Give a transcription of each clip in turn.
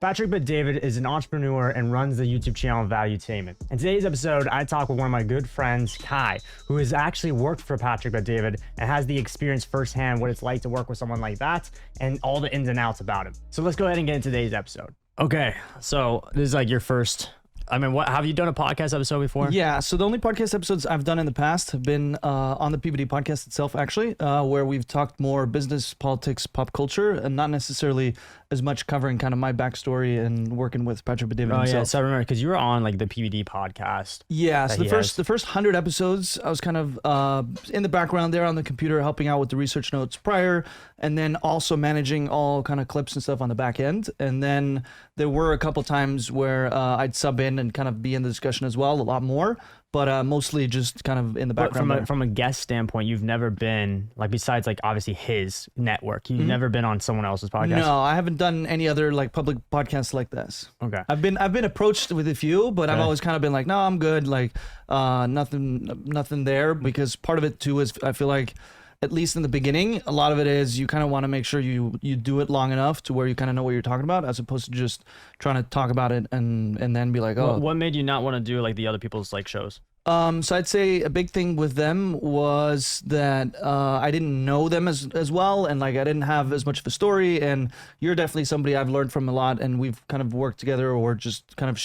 Patrick Bet-David is an entrepreneur and runs the YouTube channel Valuetainment. In today's episode, I talk with one of my good friends, Kai, who has actually worked for Patrick Bet-David and has the experience firsthand what it's like to work with someone like that and all the ins and outs about him. So let's go ahead and get into today's episode. Okay, so this is like your first, what have you done a podcast episode before? Yeah, so the only podcast episodes I've done in the past have been on the PBD podcast itself, actually, where we've talked more business, politics, pop culture, and not necessarily as much covering kind of my backstory and working with Patrick Bet-David himself. Yeah, so I remember because you were on like the PBD podcast. Yeah, so the first 100 episodes, I was kind of in the background there on the computer, helping out with the research notes prior, and then also managing all kind of clips and stuff on the back end. And then there were a couple times where I'd sub in and kind of be in the discussion as well, a lot more, but mostly just kind of in the background. But from a guest standpoint, you've never been, like, besides like obviously his network, you've never been on someone else's podcast? No, I haven't done any other like public podcasts like this. Okay. I've been approached with a few, but I've always kind of been like, no, I'm good. Like nothing there, because part of it too is I feel like, at least in the beginning, a lot of it is you kind of want to make sure you do it long enough to where you kind of know what you're talking about, as opposed to just trying to talk about it and then be like, oh. What made you not want to do like the other people's like shows? So I'd say a big thing with them was that I didn't know them as well, and like I didn't have as much of a story. And you're definitely somebody I've learned from a lot, and we've kind of worked together or just kind of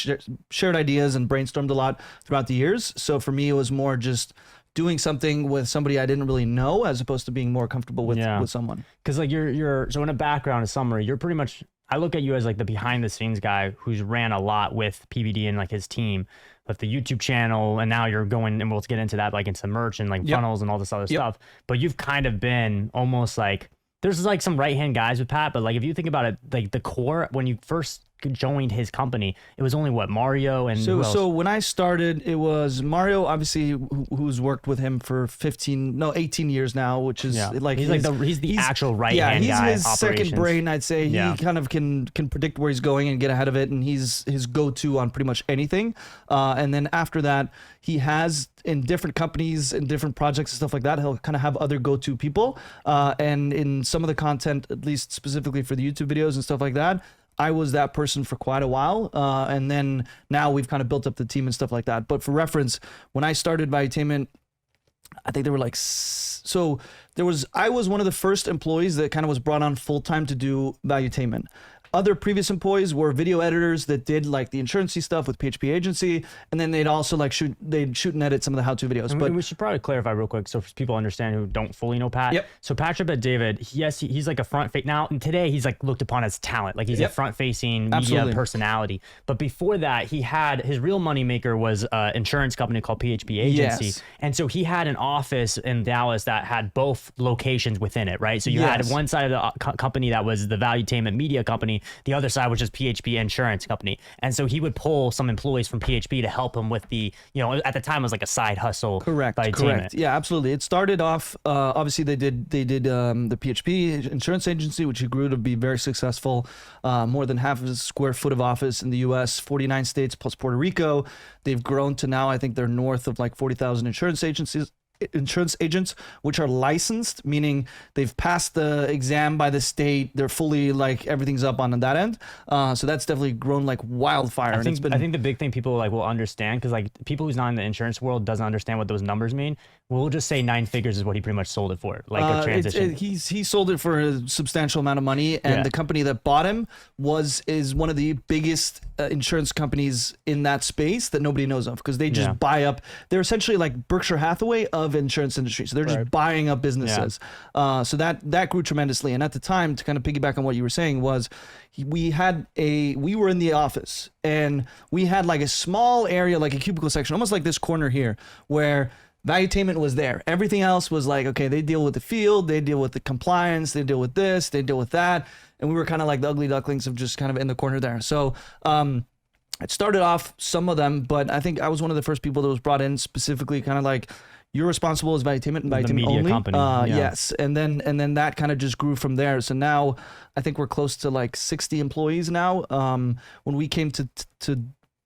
shared ideas and brainstormed a lot throughout the years. So for me, it was more just doing something with somebody I didn't really know, as opposed to being more comfortable with someone. Because like you're so in a background, a summary, you're pretty much, I look at you as like the behind the scenes guy who's ran a lot with PBD and like his team, with the YouTube channel, and now you're going, and we'll get into that, like into merch and like funnels and all this other stuff. But you've kind of been almost like, there's like some right hand guys with Pat, but like if you think about it, like the core, when you first joined his company, it was only what, Mario and so when I started, it was Mario, obviously, who's worked with him for 18 years now, which is like he's the actual right hand guy. He's his second brain, I'd say. He kind of can predict where he's going and get ahead of it, and he's his go-to on pretty much anything. And then after that, he has, in different companies and different projects and stuff like that, he'll kind of have other go-to people. And in some of the content, at least specifically for the YouTube videos and stuff like that, I was that person for quite a while. And then now we've kind of built up the team and stuff like that. But for reference, when I started Valuetainment, I think there were like, I was one of the first employees that kind of was brought on full-time to do Valuetainment. Other previous employees were video editors that did like the insurance-y stuff with PHP agency, and then they'd also like shoot and edit some of the how-to videos. But we should probably clarify real quick so people understand who don't fully know Pat. Yep. So Patrick Bet-David, he's like a front face now, and today he's like looked upon as talent, like he's a front-facing media personality. But before that, he had his real money maker was an insurance company called PHP agency, and so he had an office in Dallas that had both locations within it, right? So you had one side of the company that was the Valuetainment media company. The other side was just PHP insurance company. And so he would pull some employees from PHP to help him with the, at the time it was like a side hustle. Correct. Yeah, absolutely. It started off, obviously they did the PHP insurance agency, which he grew to be very successful. More than half of his square foot of office in the US, 49 states plus Puerto Rico. They've grown to now, I think they're north of like 40,000 insurance agents, which are licensed, meaning they've passed the exam by the state. They're fully like everything's up on that end. So that's definitely grown like wildfire. I think the big thing people like will understand, because like people who's not in the insurance world doesn't understand what those numbers mean. We'll just say 9 figures is what he pretty much sold it for, like a transition. He sold it for a substantial amount of money, and the company that bought him is one of the biggest insurance companies in that space that nobody knows of, because they just buy up. They're essentially like Berkshire Hathaway of insurance industry, so they're just buying up businesses. So that grew tremendously. And at the time, to kind of piggyback on what you were saying, was we were in the office, and we had like a small area, like a cubicle section, almost like this corner here, where Valuetainment was there. Everything else was like, okay, they deal with the field, they deal with the compliance, they deal with this, they deal with that. And we were kind of like the ugly ducklings of just kind of in the corner there. So it started off, some of them, but I think I was one of the first people that was brought in specifically kind of like, you're responsible as Valuetainment and Valuetainment only. Company. Yes. And then that kind of just grew from there. So now I think we're close to like 60 employees now. When we came to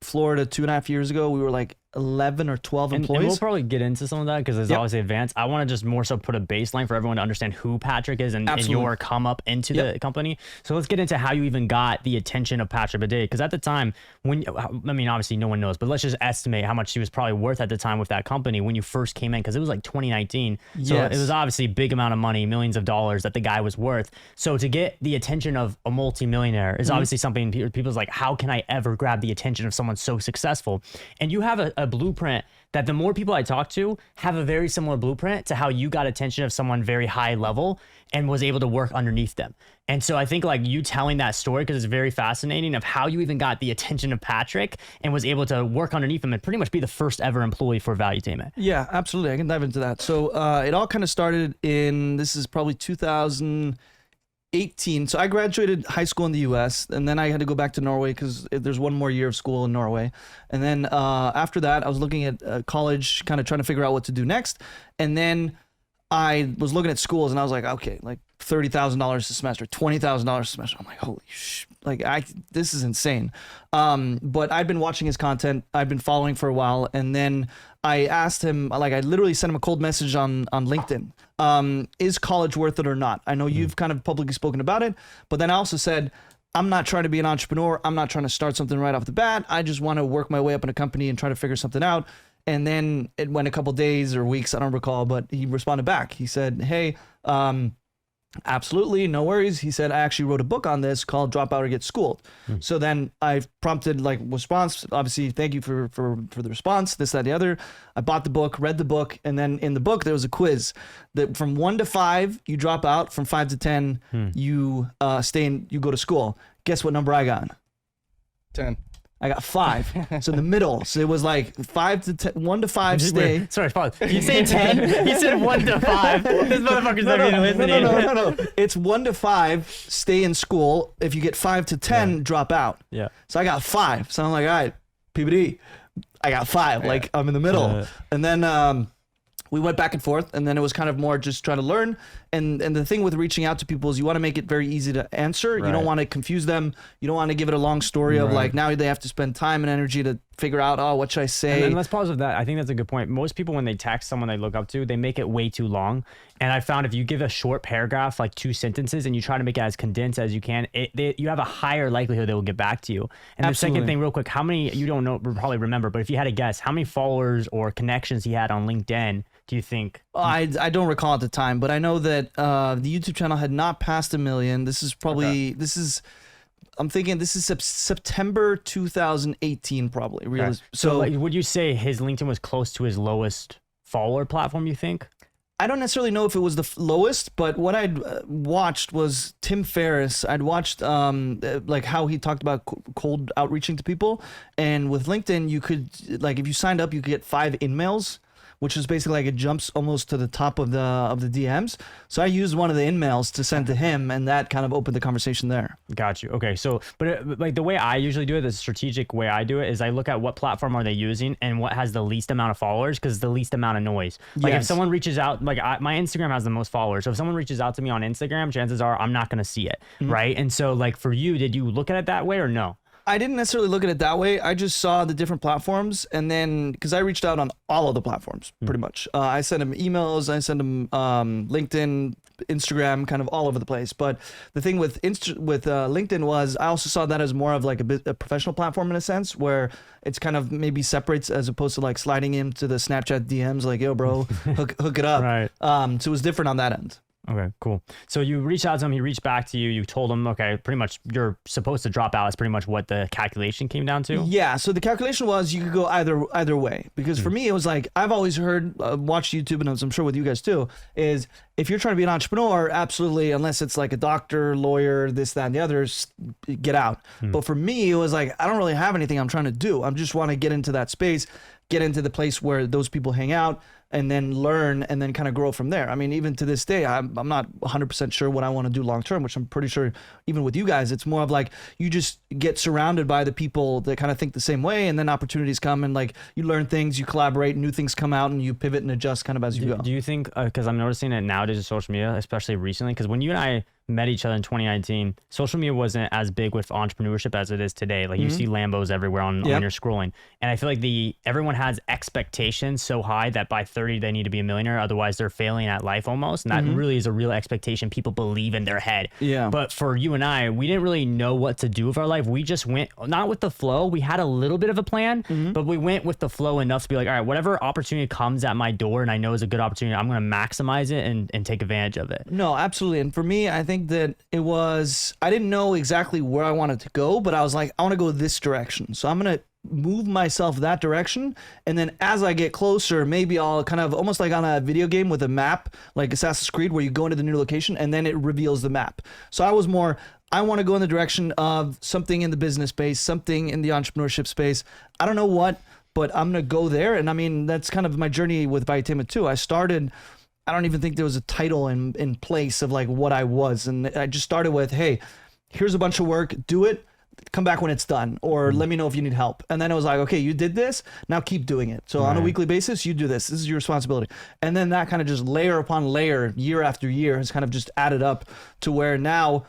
Florida 2.5 years ago, we were like 11 or 12 employees. And we'll probably get into some of that because it's obviously advanced. I want to just more so put a baseline for everyone to understand who Patrick is and your come up into the company. So let's get into how you even got the attention of Patrick Bidet. Because at the time, obviously no one knows, but let's just estimate how much he was probably worth at the time with that company when you first came in, because it was like 2019. So it was obviously a big amount of money, millions of dollars that the guy was worth. So to get the attention of a multimillionaire is obviously something people's like, how can I ever grab the attention of someone so successful? And you have a blueprint that the more people I talk to have a very similar blueprint to how you got attention of someone very high level and was able to work underneath them. And so I think like you telling that story, because it's very fascinating, of how you even got the attention of Patrick and was able to work underneath him and pretty much be the first ever employee for Valuetainment. Yeah, absolutely. I can dive into that. So it all kind of started this is probably 2018. So I graduated high school in the US, and then I had to go back to Norway because there's one more year of school in Norway. And then after that, I was looking at college, kind of trying to figure out what to do next. And then I was looking at schools, and I was like, okay, like $30,000 a semester, $20,000 a semester. I'm like, holy this is insane. But I'd been watching his content. I'd been following for a while. And then I asked him, like, I literally sent him a cold message on LinkedIn. Is college worth it or not? I know you've kind of publicly spoken about it, but then I also said, I'm not trying to be an entrepreneur. I'm not trying to start something right off the bat. I just want to work my way up in a company and try to figure something out. And then it went a couple days or weeks, I don't recall, but he responded back. He said, hey, absolutely, no worries. He said, I actually wrote a book on this called Drop Out or Get Schooled. So then I prompted like response, obviously, thank you for the response, this, that, the other. I bought the book, read the book, and then in the book there was a quiz that from 1 to 5 you drop out, from 5 to 10 you you go to school. Guess what number I got? 10. I got 5. So in the middle. So it was like 5 to 10, 1 to 5 stay. Sorry, pause. You say 10? He said 1 to 5. This motherfucker's not even listening. No. It's 1 to 5, stay in school. If you get 5 to 10, drop out. Yeah. So I got 5. So I'm like, all right, PBD, I got 5. Like I'm in the middle. And then we went back and forth, and then it was kind of more just trying to learn. And the thing with reaching out to people is you want to make it very easy to answer. Right. You don't want to confuse them. You don't want to give it a long story of like, now they have to spend time and energy to figure out, oh, what should I say? And let's pause with that. I think that's a good point. Most people, when they text someone they look up to, they make it way too long. And I found if you give a short paragraph, like 2 sentences, and you try to make it as condensed as you can, you have a higher likelihood they will get back to you. And the second thing, real quick, how many, you don't know, probably remember, but if you had to guess, how many followers or connections he had on LinkedIn do you think? I don't recall at the time, but I know that the YouTube channel had not passed 1 million. This is probably, I'm thinking this is September 2018 probably. Okay. So like, would you say his LinkedIn was close to his lowest follower platform, you think? I don't necessarily know if it was the lowest, but what I'd watched was Tim Ferriss. I'd watched like how he talked about cold outreaching to people. And with LinkedIn, you could, like, if you signed up, you could get 5 in-mails, which is basically like it jumps almost to the top of the DMs. So I used one of the in-mails to send to him, and that kind of opened the conversation there. Got you. Okay. So, but like the way I usually do it, the strategic way I do it is I look at what platform are they using and what has the least amount of followers, because it's the least amount of noise. Like if someone reaches out, like my Instagram has the most followers. So if someone reaches out to me on Instagram, chances are I'm not going to see it. Right. And so like for you, did you look at it that way or no? I didn't necessarily look at it that way. I just saw the different platforms, and then because I reached out on all of the platforms pretty much. I sent him emails, I sent him LinkedIn, Instagram, kind of all over the place. But the thing with LinkedIn was I also saw that as more of like a professional platform in a sense, where it's kind of maybe separates as opposed to like sliding into the Snapchat DMs like, yo, bro, hook it up. Right. So it was different on that end. Okay, cool. So you reached out to him, he reached back to you, you told him, okay, pretty much you're supposed to drop out. Is pretty much what the calculation came down to? Yeah, so the calculation was you could go either way. Because for me, it was like, I've always heard, watched YouTube, and I'm sure with you guys too, is if you're trying to be an entrepreneur, absolutely, unless it's like a doctor, lawyer, this, that, and the others, get out. But for me, it was like, I don't really have anything I'm trying to do. I just want to get into that space, get into the place where those people hang out, and then learn, and then kind of grow from there. I mean, even to this day, I'm not 100% sure what I want to do long term, which I'm pretty sure even with you guys, it's more of like you just get surrounded by the people that kind of think the same way, and then opportunities come, and like you learn things, you collaborate, new things come out, and you pivot and adjust kind of as you go. Do you think, because I'm noticing it nowadays in social media, especially recently, because when you and I met each other in 2019, social media wasn't as big with entrepreneurship as it is today. Like you see Lambos everywhere on when you're scrolling. And I feel like everyone has expectations so high that by 30, they need to be a millionaire. Otherwise they're failing at life almost. And that really is a real expectation people believe in their head. Yeah. But for you and I, we didn't really know what to do with our life. We just went, not with the flow. We had a little bit of a plan, but we went with the flow enough to be like, all right, whatever opportunity comes at my door and I know is a good opportunity, I'm going to maximize it and take advantage of it. No, absolutely. And for me, I think that I didn't know exactly where I wanted to go, but I was like, I want to go this direction. So I'm going to move myself that direction. And then as I get closer, maybe I'll kind of almost like on a video game with a map, like Assassin's Creed, where you go into the new location and then it reveals the map. So I was more, I want to go in the direction of something in the business space, something in the entrepreneurship space. I don't know what, but I'm going to go there. And I mean, that's kind of my journey with Valuetainment too. I don't even think there was a title in place of like what I was. And I just started with, hey, here's a bunch of work, do it, come back when it's done, or let me know if you need help. And then I was like, okay, you did this, now keep doing it. So on a weekly basis, you do this. This is your responsibility. And then that kind of just layer upon layer, year after year, has kind of just added up to where now,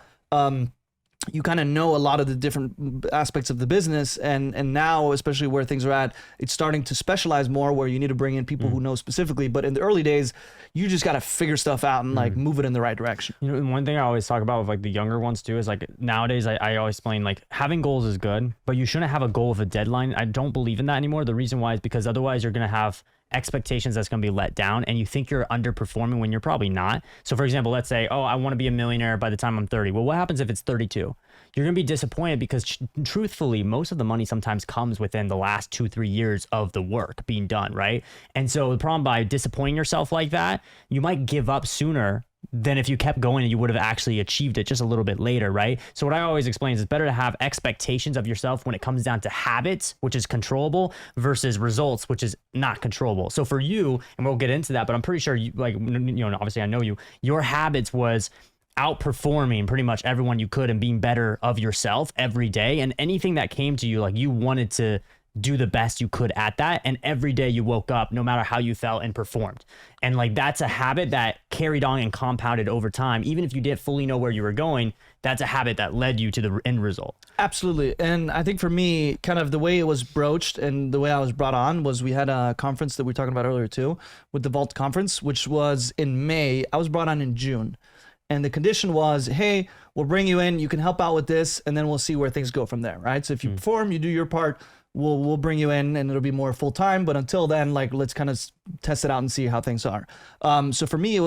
you kind of know a lot of the different aspects of the business, and now, especially where things are at, it's starting to specialize more where you need to bring in people who know specifically. But in the early days, you just got to figure stuff out and like move it in the right direction. You know, and one thing I always talk about with like the younger ones too is like nowadays I always explain like having goals is good, but you shouldn't have a goal with a deadline. I don't believe in that anymore. The reason why is because otherwise you're going to have expectations that's going to be let down and you think you're underperforming when you're probably not. So for example, let's say, oh, I want to be a millionaire by the time I'm 30. Well, what happens if it's 32? You're going to be disappointed because truthfully, most of the money sometimes comes within the last 2-3 years of the work being done, right? And so the problem by disappointing yourself like that, you might give up sooner than if you kept going and you would have actually achieved it just a little bit later, right? So what I always explain is it's better to have expectations of yourself when it comes down to habits, which is controllable, versus results, which is not controllable. So for you, and we'll get into that, but I'm pretty sure you, like, you know, obviously I know you, your habits was outperforming pretty much everyone you could and being better of yourself every day. And anything that came to you, like you wanted to do the best you could at that. And every day you woke up, no matter how you felt, and performed. And like, that's a habit that carried on and compounded over time. Even if you didn't fully know where you were going, that's a habit that led you to the end result. Absolutely. And I think for me, kind of the way it was broached and the way I was brought on was we had a conference that we were talking about earlier too, with the Vault conference, which was in May. I was brought on in June. And the condition was, hey, we'll bring you in, you can help out with this, and then we'll see where things go from there, right? So if you perform, you do your part, we'll bring you in and it'll be more full time. But until then, like, let's kind of test it out and see how things are. So for me,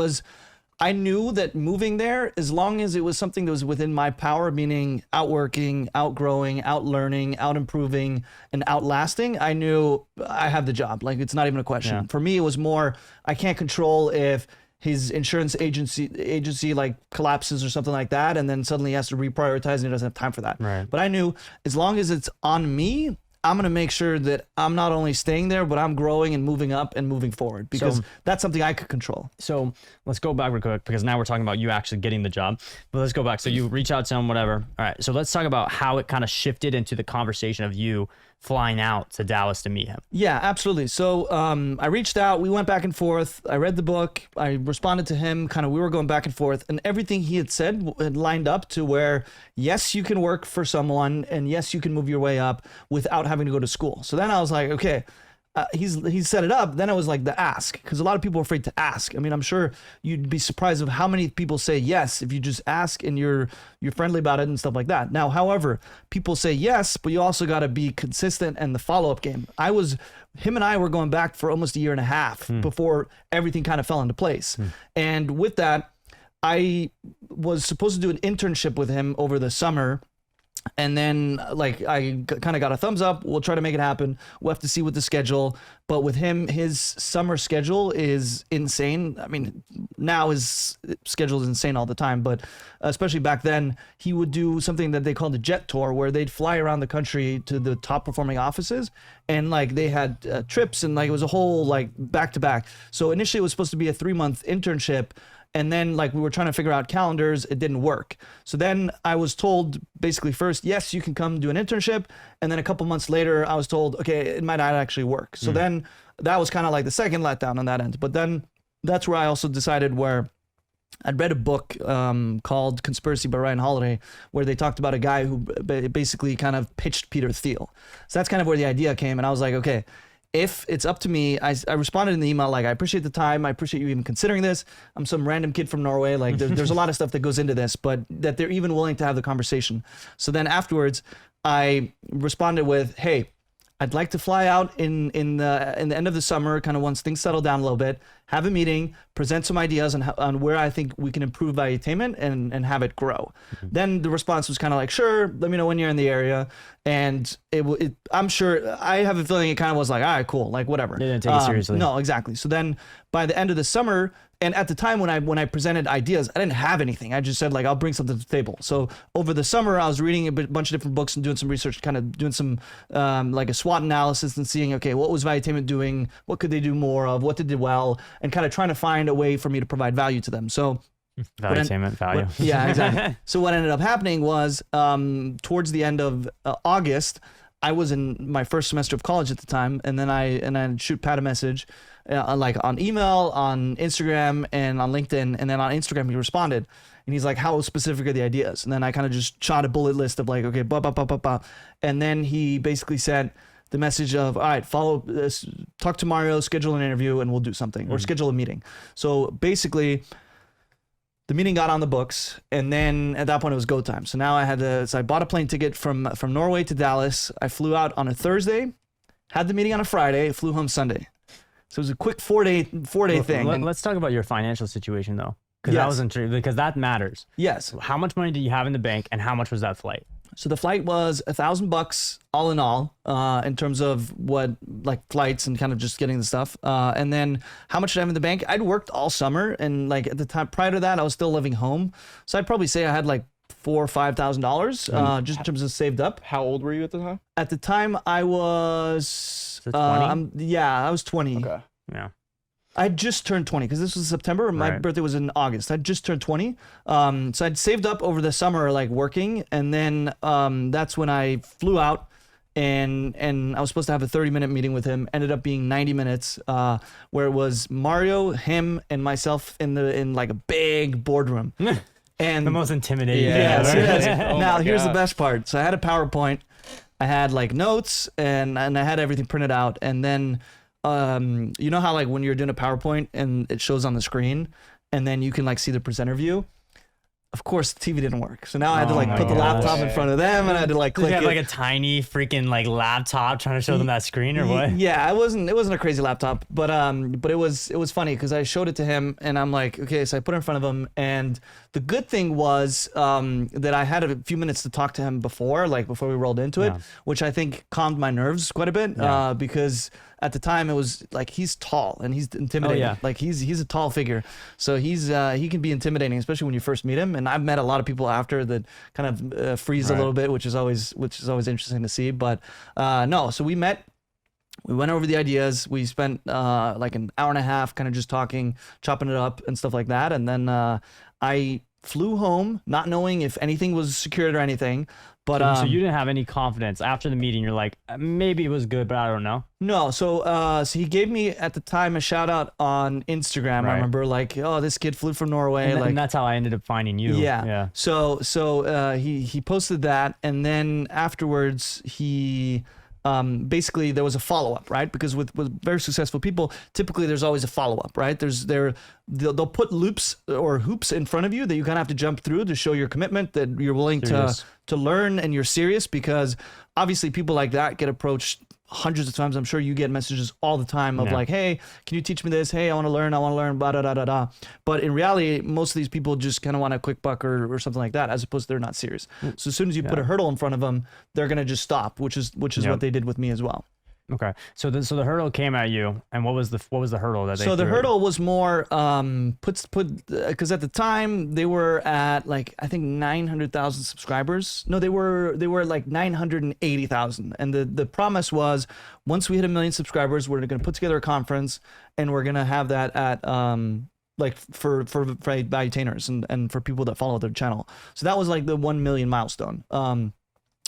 I knew that moving there, as long as it was something that was within my power, meaning outworking, outgrowing, outlearning, out-improving, and outlasting, I knew I have the job. Like, it's not even a question. Yeah. For me, it was more, I can't control if his insurance agency like collapses or something like that, and then suddenly he has to reprioritize and he doesn't have time for that. Right. But I knew as long as it's on me, I'm going to make sure that I'm not only staying there, but I'm growing and moving up and moving forward, because that's something I could control. So let's go back real quick, because now we're talking about you actually getting the job. But let's go back. So you reach out to him, whatever. All right. So let's talk about how it kind of shifted into the conversation of you flying out to Dallas to meet him. Yeah, absolutely. So I reached out, we went back and forth. I read the book, I responded to him, kind of, we were going back and forth, and everything he had said had lined up to where, yes, you can work for someone, and yes, you can move your way up without having to go to school. So then I was like, okay, he's set it up. Then I was like, the ask, because a lot of people are afraid to ask. I mean, I'm sure you'd be surprised of how many people say yes if you just ask and you're friendly about it and stuff like that. Now, however, people say yes, but you also got to be consistent and the follow-up game. Him and I were going back for almost a year and a half before everything kind of fell into place. And with that, I was supposed to do an internship with him over the summer. And then, like, I kind of got a thumbs up. We'll try to make it happen. We'll have to see with the schedule. But with him, his summer schedule is insane. I mean, now his schedule is insane all the time. But especially back then, he would do something that they called a jet tour, where they'd fly around the country to the top performing offices. And, like, they had trips, and, like, it was a whole, like, back-to-back. So initially, it was supposed to be a 3-month internship. And then, like, we were trying to figure out calendars. It didn't work. So then I was told basically first, yes, you can come do an internship. And then a couple months later, I was told, okay, it might not actually work. So then that was kind of like the second letdown on that end. But then that's where I also decided where I'd read a book called Conspiracy by Ryan Holiday, where they talked about a guy who basically kind of pitched Peter Thiel. So that's kind of where the idea came. And I was like, okay, if it's up to me, I responded in the email, like, I appreciate the time. I appreciate you even considering this. I'm some random kid from Norway. Like, there's a lot of stuff that goes into this, but that they're even willing to have the conversation. So then afterwards, I responded with, hey, I'd like to fly out in the end of the summer, kind of once things settle down a little bit, have a meeting, present some ideas on where I think we can improve valuetainment and have it grow. Mm-hmm. Then the response was kind of like, sure, let me know when you're in the area. And I'm sure, I have a feeling it kind of was like, all right, cool, like whatever. They didn't take it seriously. No, exactly. So then by the end of the summer, and at the time when I presented ideas, I didn't have anything. I just said, like, I'll bring something to the table. So over the summer, I was reading a bunch of different books and doing some research, kind of doing some like a SWOT analysis and seeing, okay, what was Valuetainment doing? What could they do more of? What did they do well? And kind of trying to find a way for me to provide value to them. So Valuetainment value. Yeah, exactly. So what ended up happening was towards the end of August, I was in my first semester of college at the time, and then I shoot Pat a message, like on email, on Instagram, and on LinkedIn, and then on Instagram he responded, and he's like, "How specific are the ideas?" And then I kind of just shot a bullet list of like, okay, blah blah blah blah blah, and then he basically said the message of, all right, follow this, talk to Mario, schedule an interview, and we'll do something, or schedule a meeting. So basically, the meeting got on the books, and then at that point it was go time. So now I bought a plane ticket from Norway to Dallas. I flew out on a Thursday, had the meeting on a Friday, flew home Sunday. So it was a quick four day thing. Let's talk about your financial situation though, because that was intriguing, because that matters. Yes. How much money did you have in the bank, and how much was that flight? So the flight was $1,000 all in all, in terms of what, like, flights and kind of just getting the stuff. And then how much did I have in the bank? I'd worked all summer, and like at the time prior to that, I was still living home. So I'd probably say I had like $4,000 or $5,000, just in terms of saved up. How old were you at the time? At the time, I was 20? Yeah, I was 20. Okay. Yeah. I just turned 20 because this was September and my birthday was in August. I just turned 20. So I'd saved up over the summer, like working. And then that's when I flew out, and I was supposed to have a 30-minute meeting with him. Ended up being 90 minutes, where it was Mario, him, and myself in like a big boardroom. And the most intimidating. Yeah. Now here's the best part. So I had a PowerPoint. I had like notes and I had everything printed out. And then you know how like when you're doing a PowerPoint and it shows on the screen and then you can like see the presenter view? Of course, the TV didn't work. So now I had to like put the laptop in front of them, and I had to like click you have like a tiny freaking like laptop trying to show them that screen, or what? Yeah, it wasn't a crazy laptop, but it was funny because I showed it to him and I'm like, okay, so I put it in front of him, and the good thing was that I had a few minutes to talk to him before we rolled into it, which I think calmed my nerves quite a bit, because at the time it was like he's tall and he's intimidating. Like he's a tall figure, so he can be intimidating, especially when you first meet him. And I've met a lot of people after that kind of freeze a little bit, which is always interesting to see. But no, so we met. We went over the ideas. We spent like an hour and a half kind of just talking, chopping it up and stuff like that. And then I flew home not knowing if anything was secured or anything. But so you didn't have any confidence after the meeting. You're like, maybe it was good, but I don't know. No. So he gave me at the time a shout out on Instagram. I remember like, oh, this kid flew from Norway. And that's how I ended up finding you. Yeah. So he posted that, and then afterwards he basically there was a follow-up, right? Because with very successful people, typically there's always a follow-up, right? They'll put loops or hoops in front of you that you kind of have to jump through to show your commitment, that you're willing to learn and you're serious, because obviously people like that get approached hundreds of times. I'm sure you get messages all the time of like, hey, can you teach me this? Hey, I want to learn, blah, da, da, da, da. But in reality, most of these people just kind of want a quick buck or something like that, as opposed to they're not serious. So as soon as you put a hurdle in front of them, they're going to just stop, which is what they did with me as well. Okay. So the hurdle came at you, and what was the hurdle that they So the hurdle was more because at the time they were at like I think 900,000 subscribers. No, they were like 980,000, and the promise was once we hit 1 million subscribers, we're going to put together a conference, and we're going to have that at like for valuetainers and for people that follow their channel. So that was like the 1 million milestone.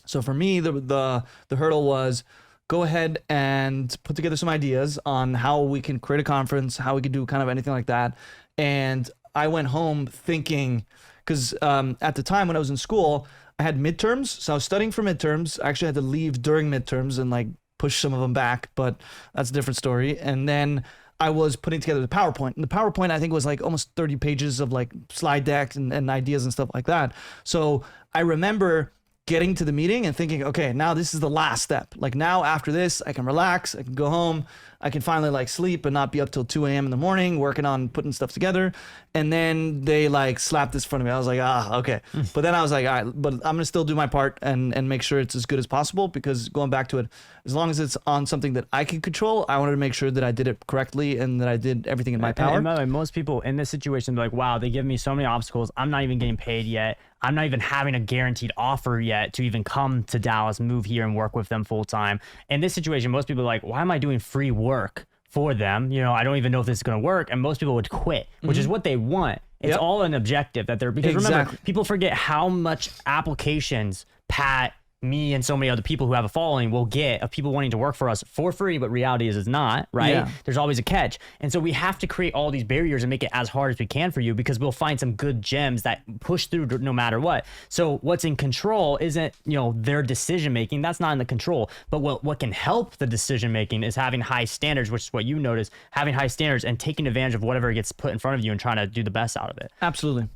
So for me, the hurdle was go ahead and put together some ideas on how we can create a conference, how we can do kind of anything like that. And I went home thinking, because at the time when I was in school, I had midterms. So I was studying for midterms. I actually had to leave during midterms and like push some of them back, but that's a different story. And then I was putting together the PowerPoint. And the PowerPoint, I think, was like almost 30 pages of like slide decks and ideas and stuff like that. So I remember getting to the meeting and thinking, okay, now this is the last step. Like now after this, I can relax, I can go home, I can finally like sleep and not be up till 2 a.m. in the morning working on putting stuff together. And then they like slapped this in front of me. I was like, okay. But then I was like, all right, but I'm gonna still do my part and make sure it's as good as possible, because going back to it, as long as it's on something that I can control, I wanted to make sure that I did it correctly and that I did everything in my power. And by the way, most people in this situation be like, wow, they give me so many obstacles. I'm not even getting paid yet. I'm not even having a guaranteed offer yet to even come to Dallas, move here and work with them full time. In this situation, most people are like, why am I doing free work for them? You know, I don't even know if this is going to work. And most people would quit, which is what they want. It's all an objective that they're, because remember, people forget how much applications Pat, me, and so many other people who have a following will get of people wanting to work for us for free, but reality is it's not, right? Yeah. There's always a catch. And so we have to create all these barriers and make it as hard as we can for you, because we'll find some good gems that push through no matter what. So what's in control isn't, you know, their decision making. That's not in the control. But what can help the decision making is having high standards, which is what you notice, having high standards and taking advantage of whatever gets put in front of you and trying to do the best out of it. Absolutely.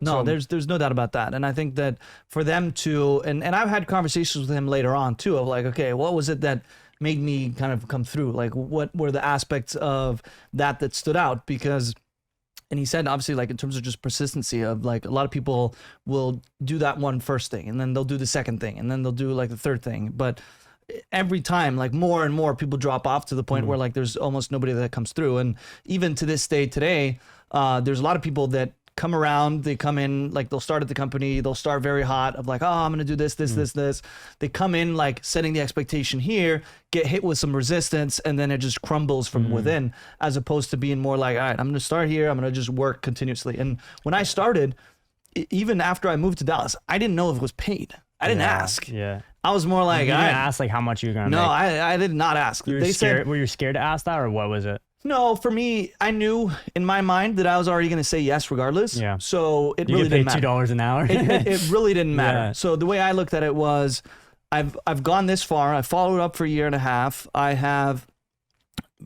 No, there's no doubt about that. And I think that for them to, and I've had conversations with him later on too, of like, okay, what was it that made me kind of come through? Like, what were the aspects of that stood out? Because, and he said, obviously, like in terms of just persistency of like, a lot of people will do that one first thing, and then they'll do the second thing, and then they'll do like the third thing. But every time, like more and more people drop off to the point where like there's almost nobody that comes through. And even to this day today, there's a lot of people that come around, they come in, like they'll start at the company, they'll start very hot of like, oh, I'm gonna do this. They come in like setting the expectation here, get hit with some resistance, and then it just crumbles from within, as opposed to being more like, all right, I'm gonna start here, I'm gonna just work continuously. And when I started, even after I moved to Dallas, I didn't know if it was paid. I didn't ask. Yeah. I was more like, you didn't ask like how much you were gonna make. No, I did not ask. They said, were you scared to ask that, or what was it? No, for me, I knew in my mind that I was already going to say yes regardless. Yeah. So it really didn't matter. $2 an hour. It really didn't matter. Yeah. So the way I looked at it was, I've gone this far. I followed up for a year and a half. I have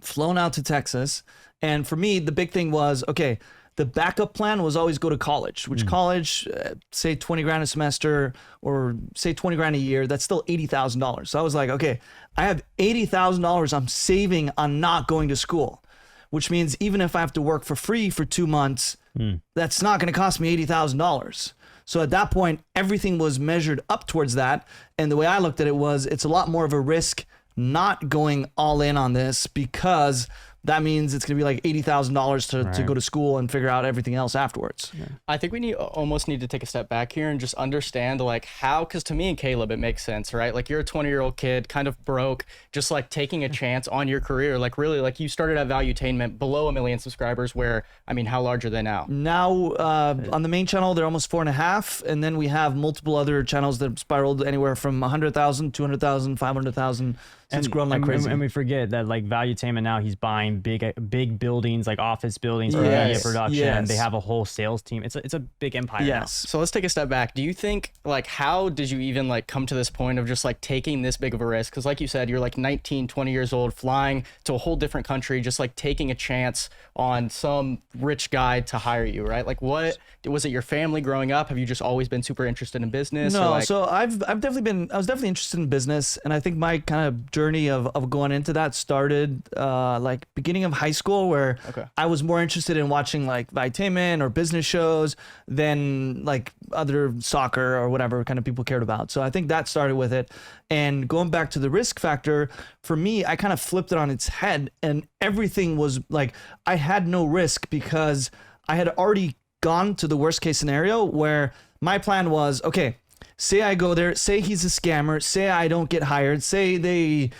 flown out to Texas. And for me, the big thing was, okay, the backup plan was always go to college, which college, say 20 grand a semester or say 20 grand a year, that's still $80,000. So I was like, okay, I have $80,000 I'm saving on not going to school, which means even if I have to work for free for 2 months, that's not going to cost me $80,000. So at that point, everything was measured up towards that. And the way I looked at it was, it's a lot more of a risk not going all in on this, because that means it's going to be like $80,000 to go to school and figure out everything else afterwards. Yeah. I think we almost need to take a step back here and just understand like how, because to me and Caleb, it makes sense, right? Like you're a 20-year-old kid, kind of broke, just like taking a chance on your career. Like really, like you started at Valuetainment below 1 million subscribers, where, I mean, how large are they now? Now on the main channel, they're almost 4.5. And then we have multiple other channels that spiraled anywhere from 100,000, 200,000, 500,000. So it's grown like crazy. And we forget that like Valuetainment now, he's buying big buildings, like office buildings for media production. Yes. They have a whole sales team. It's a big empire now. So let's take a step back. Do you think, like, how did you even like come to this point of just like taking this big of a risk? Because like you said, you're like 19, 20 years old, flying to a whole different country, just like taking a chance on some rich guy to hire you, right? Like, what was it? Your family growing up? Have you just always been super interested in business? No, like... so I was definitely interested in business, and I think my kind of journey of going into that started like beginning of high school, where I was more interested in watching like Valuetainment or business shows than like other soccer or whatever kind of people cared about. So I think that started with it. And going back to the risk factor, for me, I kind of flipped it on its head, and everything was like, I had no risk because I had already gone to the worst case scenario, where my plan was, okay, say I go there, say he's a scammer, say I don't get hired, say they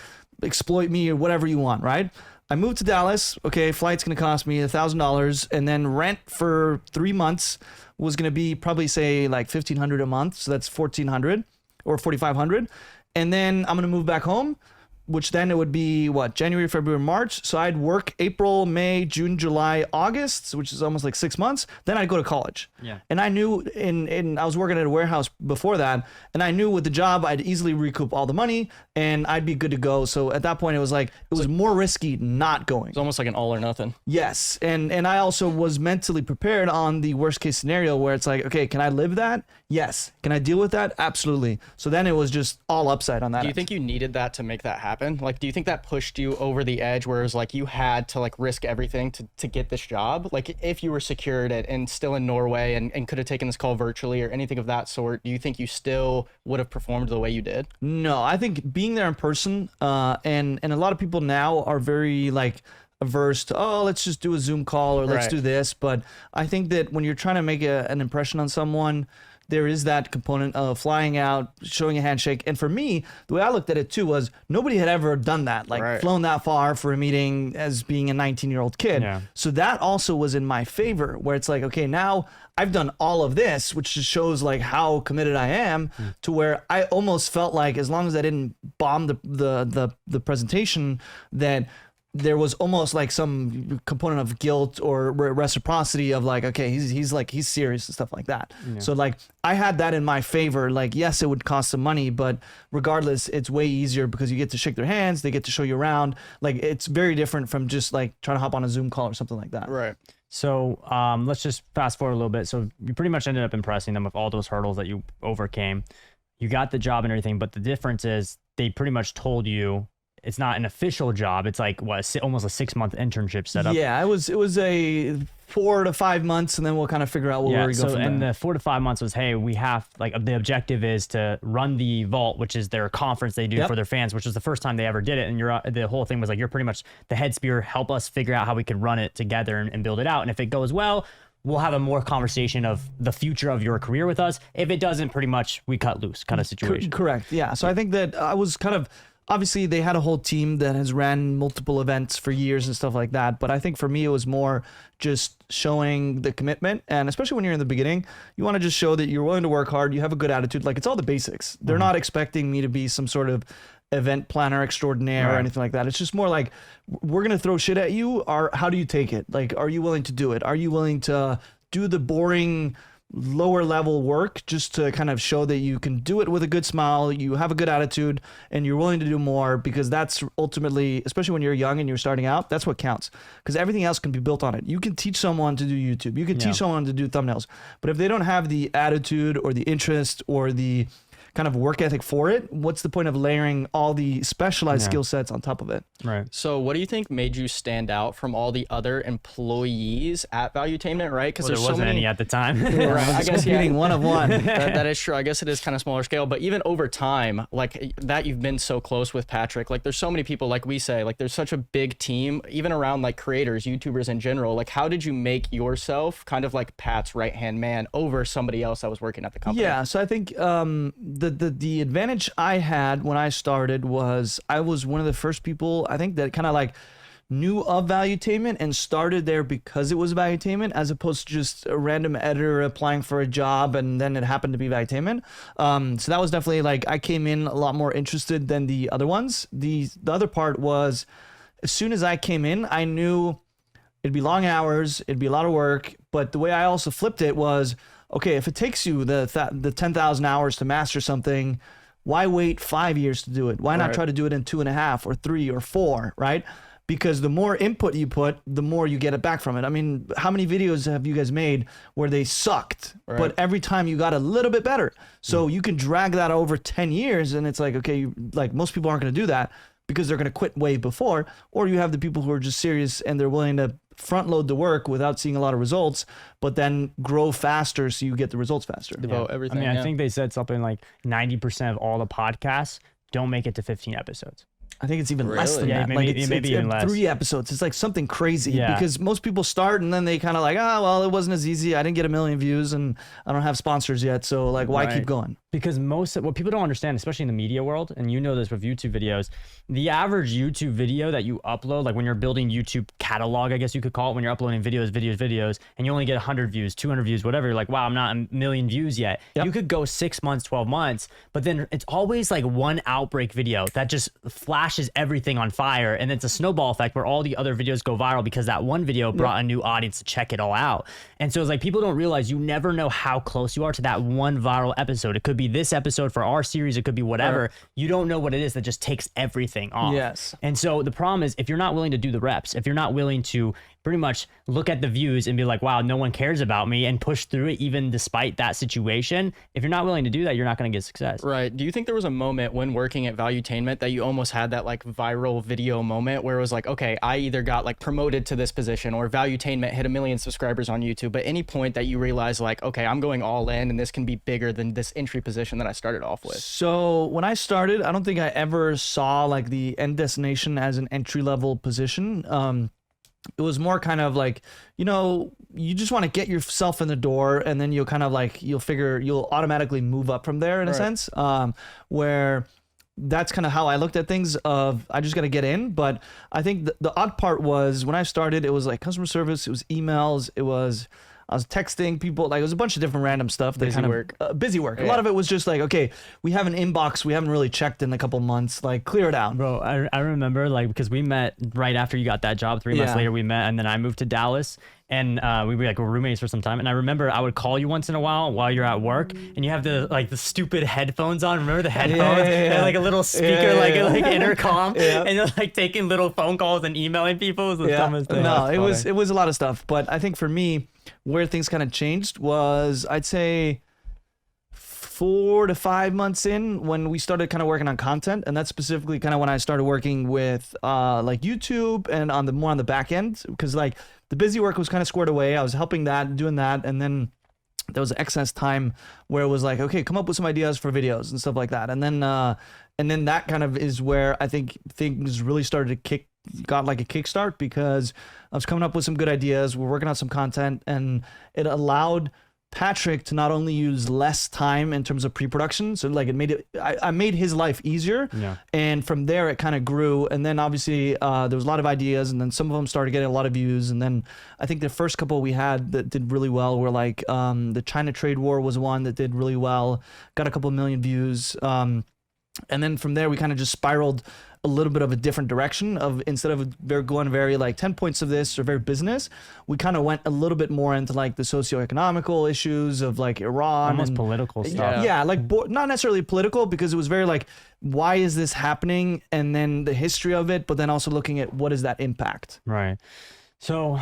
exploit me or whatever you want, right? I moved to Dallas. Okay, flight's going to cost me $1,000, and then rent for 3 months was going to be probably say like $1,500 a month. So that's $1,400 or $4,500. And then I'm going to move back home. which then it would be January, February, March. So I'd work April, May, June, July, August, which is almost like 6 months. Then I'd go to college. Yeah. And I knew I was working at a warehouse before that, and I knew with the job I'd easily recoup all the money and I'd be good to go. So at that point it was more risky not going. It's almost like an all or nothing. Yes. And I also was mentally prepared on the worst case scenario where it's like, okay, can I live that? Yes. Can I deal with that? Absolutely. So then it was just all upside on that. Do you think you needed that to make that happen? Like, do you think that pushed you over the edge where it was like you had to like risk everything to get this job? Like if you were secured and still in Norway and could have taken this call virtually or anything of that sort, do you think you still would have performed the way you did? No, I think being there in person, and a lot of people now are very like averse to, let's just do a Zoom call or let's do this. But I think that when you're trying to make an impression on someone, there is that component of flying out, showing a handshake. And for me, the way I looked at it too was nobody had ever done that, like flown that far for a meeting as being a 19-year-old kid. Yeah. So that also was in my favor, where it's like, okay, now I've done all of this, which just shows like how committed I am to where I almost felt like as long as I didn't bomb the presentation, that there was almost like some component of guilt or reciprocity of like, okay, he's serious and stuff like that. Yeah. So like I had that in my favor. Like, yes, it would cost some money, but regardless, it's way easier because you get to shake their hands. They get to show you around. Like it's very different from just like trying to hop on a Zoom call or something like that. Right. So let's just fast forward a little bit. So you pretty much ended up impressing them with all those hurdles that you overcame. You got the job and everything, but the difference is they pretty much told you it's not an official job. It's like almost a 6-month internship setup. Yeah, it was a 4 to 5 months, and then we'll kind of figure out where we go from there. And the 4 to 5 months was, hey, we have the objective is to run the Vault, which is their conference they do for their fans, which was the first time they ever did it. And the whole thing was like, you're pretty much the head spear. Help us figure out how we can run it together and build it out. And if it goes well, we'll have a more conversation of the future of your career with us. If it doesn't, pretty much we cut loose kind of situation. Correct. Yeah. So I think that I was kind of. Obviously, they had a whole team that has ran multiple events for years and stuff like that. But I think for me, it was more just showing the commitment. And especially when you're in the beginning, you want to just show that you're willing to work hard. You have a good attitude. Like it's all the basics. They're not expecting me to be some sort of event planner extraordinaire or anything like that. It's just more like, we're going to throw shit at you. Or how do you take it? Like, are you willing to do it? Are you willing to do the boring lower level work just to kind of show that you can do it with a good smile, you have a good attitude, and you're willing to do more? Because that's ultimately, especially when you're young and you're starting out, that's what counts, because everything else can be built on it. You can teach someone to do YouTube, you can teach someone to do thumbnails, but if they don't have the attitude or the interest or the kind of work ethic for it, what's the point of layering all the specialized skill sets on top of it? Right. So what do you think made you stand out from all the other employees at Valuetainment, right? Because there wasn't any at the time. Right. I guess one of one. That is true. I guess it is kind of smaller scale, but even over time, like that, you've been so close with Patrick. Like there's so many people, like we say, like there's such a big team, even around like creators, YouTubers in general. Like how did you make yourself kind of like Pat's right-hand man over somebody else that was working at the company? Yeah, so I think the advantage I had when I started was I was one of the first people, I think, that kind of like knew of Valuetainment and started there because it was Valuetainment, as opposed to just a random editor applying for a job and then it happened to be Valuetainment. So that was definitely like, I came in a lot more interested than the other ones. The other part was, as soon as I came in, I knew it'd be long hours, it'd be a lot of work, but the way I also flipped it was, okay, if it takes you the 10,000 hours to master something, why wait 5 years to do it? Why not try to do it in 2.5 or 3 or 4, right? Because the more input you put, the more you get it back from it. I mean, how many videos have you guys made where they sucked, but every time you got a little bit better? So you can drag that over 10 years and it's like, okay, like most people aren't going to do that because they're going to quit way before. Or you have the people who are just serious and they're willing to front load the work without seeing a lot of results, but then grow faster so you get the results faster. Devote everything. I mean, I think they said something like 90% of all the podcasts don't make it to 15 episodes. I think it's even less than that. Maybe, like it's even less. 3 episodes. It's like something crazy because most people start and then they kind of like, well, it wasn't as easy. I didn't get 1 million views and I don't have sponsors yet. So like, why keep going? Because what people don't understand, especially in the media world, and you know this with YouTube videos, the average YouTube video that you upload, like when you're building YouTube catalog, I guess you could call it, when you're uploading videos, and you only get 100 views, 200 views, whatever, you're like, wow, I'm not a million views yet. Yep. You could go 6 months, 12 months, but then it's always like one outbreak video that just flashes everything on fire, and it's a snowball effect where all the other videos go viral because that one video brought a new audience to check it all out. And so it's like people don't realize you never know how close you are to that one viral episode. It could be this episode for our series, it could be whatever. Right. You don't know what it is that just takes everything off. Yes. And so the problem is, if you're not willing to do the reps, if you're not willing to pretty much look at the views and be like, wow, no one cares about me, and push through it even despite that situation, if you're not willing to do that, you're not going to get success. Right. Do you think there was a moment when working at Valuetainment that you almost had that like viral video moment where it was like, okay, I either got like promoted to this position, or Valuetainment hit 1 million subscribers on YouTube, but any point that you realized like, okay, I'm going all in and this can be bigger than this entry position that I started off with? So when I started, I don't think I ever saw like the end destination as an entry level position. It was more kind of like, you know, you just want to get yourself in the door, and then you'll kind of like, you'll automatically move up from there in a sense, where that's kind of how I looked at things, of I just got to get in. But I think the odd part was when I started, it was like customer service, it was emails, I was texting people, like it was a bunch of different random stuff. Busy work. Busy work. Yeah. A lot of it was just like, okay, we have an inbox we haven't really checked in a couple months, like clear it out. Bro, I remember like, because we met right after you got that job, 3 months later we met, and then I moved to Dallas, and we were like roommates for some time. And I remember I would call you once in a while you're at work, and you have the stupid headphones on. Remember the headphones? And like a little speaker, like intercom, and you're like taking little phone calls and emailing people. It was the dumbest thing. No, it was a lot of stuff. But I think for me, where things kind of changed was, I'd say 4 to 5 months in, when we started kind of working on content. And that's specifically kind of when I started working with like YouTube and more on the back end, because like the busy work was kind of squared away. I was helping that, doing that. And then there was excess time where it was like, okay, come up with some ideas for videos and stuff like that. And then that kind of is where I think things really started to got like a kickstart, because I was coming up with some good ideas. We're working on some content, and it allowed Patrick to not only use less time in terms of pre-production, so like I made his life easier, and from there it kind of grew. And then obviously there was a lot of ideas, and then some of them started getting a lot of views. And then I think the first couple we had that did really well were like the China trade war was one that did really well, got a couple million views. And then from there we kind of just spiraled a little bit of a different direction, of instead of going very like 10 points of this or very business, we kind of went a little bit more into like the socioeconomical issues of like Iran, almost political stuff. Yeah, like not necessarily political, because it was very like, why is this happening, and then the history of it, but then also looking at what is that impact. Right. So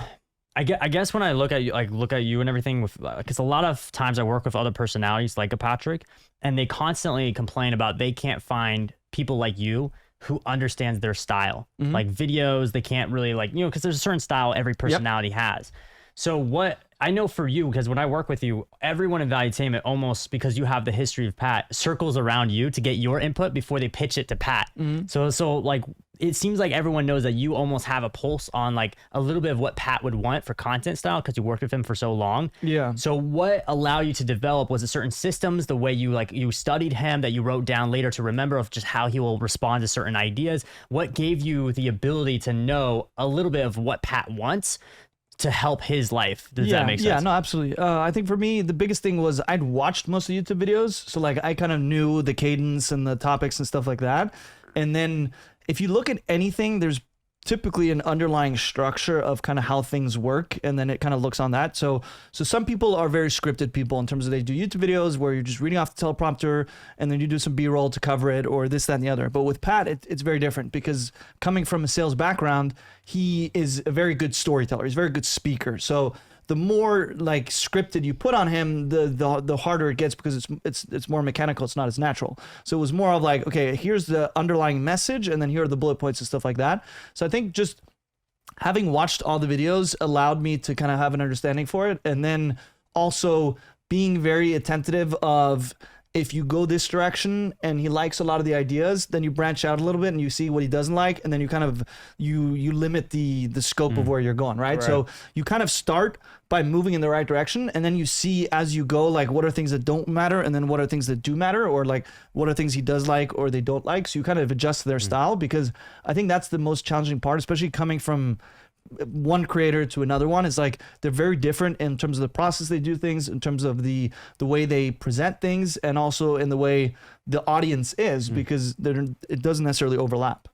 I guess when I look at you and everything, with because a lot of times I work with other personalities like a Patrick, and they constantly complain about they can't find people like you who understands their style. Like videos, they can't really because there's a certain style every personality has. So what I know for you, because when I work with you, everyone in Valuetainment, almost because you have the history of Pat, circles around you to get your input before they pitch it to Pat. So like, it seems like everyone knows that you almost have a pulse on like a little bit of what Pat would want for content style, because you worked with him for so long. Yeah. So what allowed you to develop, was it certain systems, the way you studied him, that you wrote down later to remember of just how he will respond to certain ideas? What gave you the ability to know a little bit of what Pat wants to help his life? Does that make sense? Yeah, no, absolutely. I think for me, the biggest thing was I'd watched most of the YouTube videos. So like I kind of knew the cadence and the topics and stuff like that. And then if you look at anything, there's typically an underlying structure of kind of how things work, and then it kind of looks on that. So some people are very scripted people in terms of they do YouTube videos where you're just reading off the teleprompter, and then you do some B-roll to cover it, or this, that, and the other. But with Pat, it's very different, because coming from a sales background, he is a very good storyteller. He's a very good speaker. So the more like scripted you put on him, the harder it gets, because it's more mechanical. It's not as natural. So it was more of like, okay, here's the underlying message, and then here are the bullet points and stuff like that. So I think just having watched all the videos allowed me to kind of have an understanding for it, and then also being very attentive of if you go this direction and he likes a lot of the ideas, then you branch out a little bit and you see what he doesn't like, and then you kind of you limit the scope of where you're going, right? So you kind of start by moving in the right direction, and then you see as you go, like what are things that don't matter, and then what are things that do matter, or like what are things he does like or they don't like. So you kind of adjust their style, because I think that's the most challenging part, especially coming from one creator to another one. Is like they're very different in terms of the process they do things, in terms of the way they present things, and also in the way the audience is, because it doesn't necessarily overlap.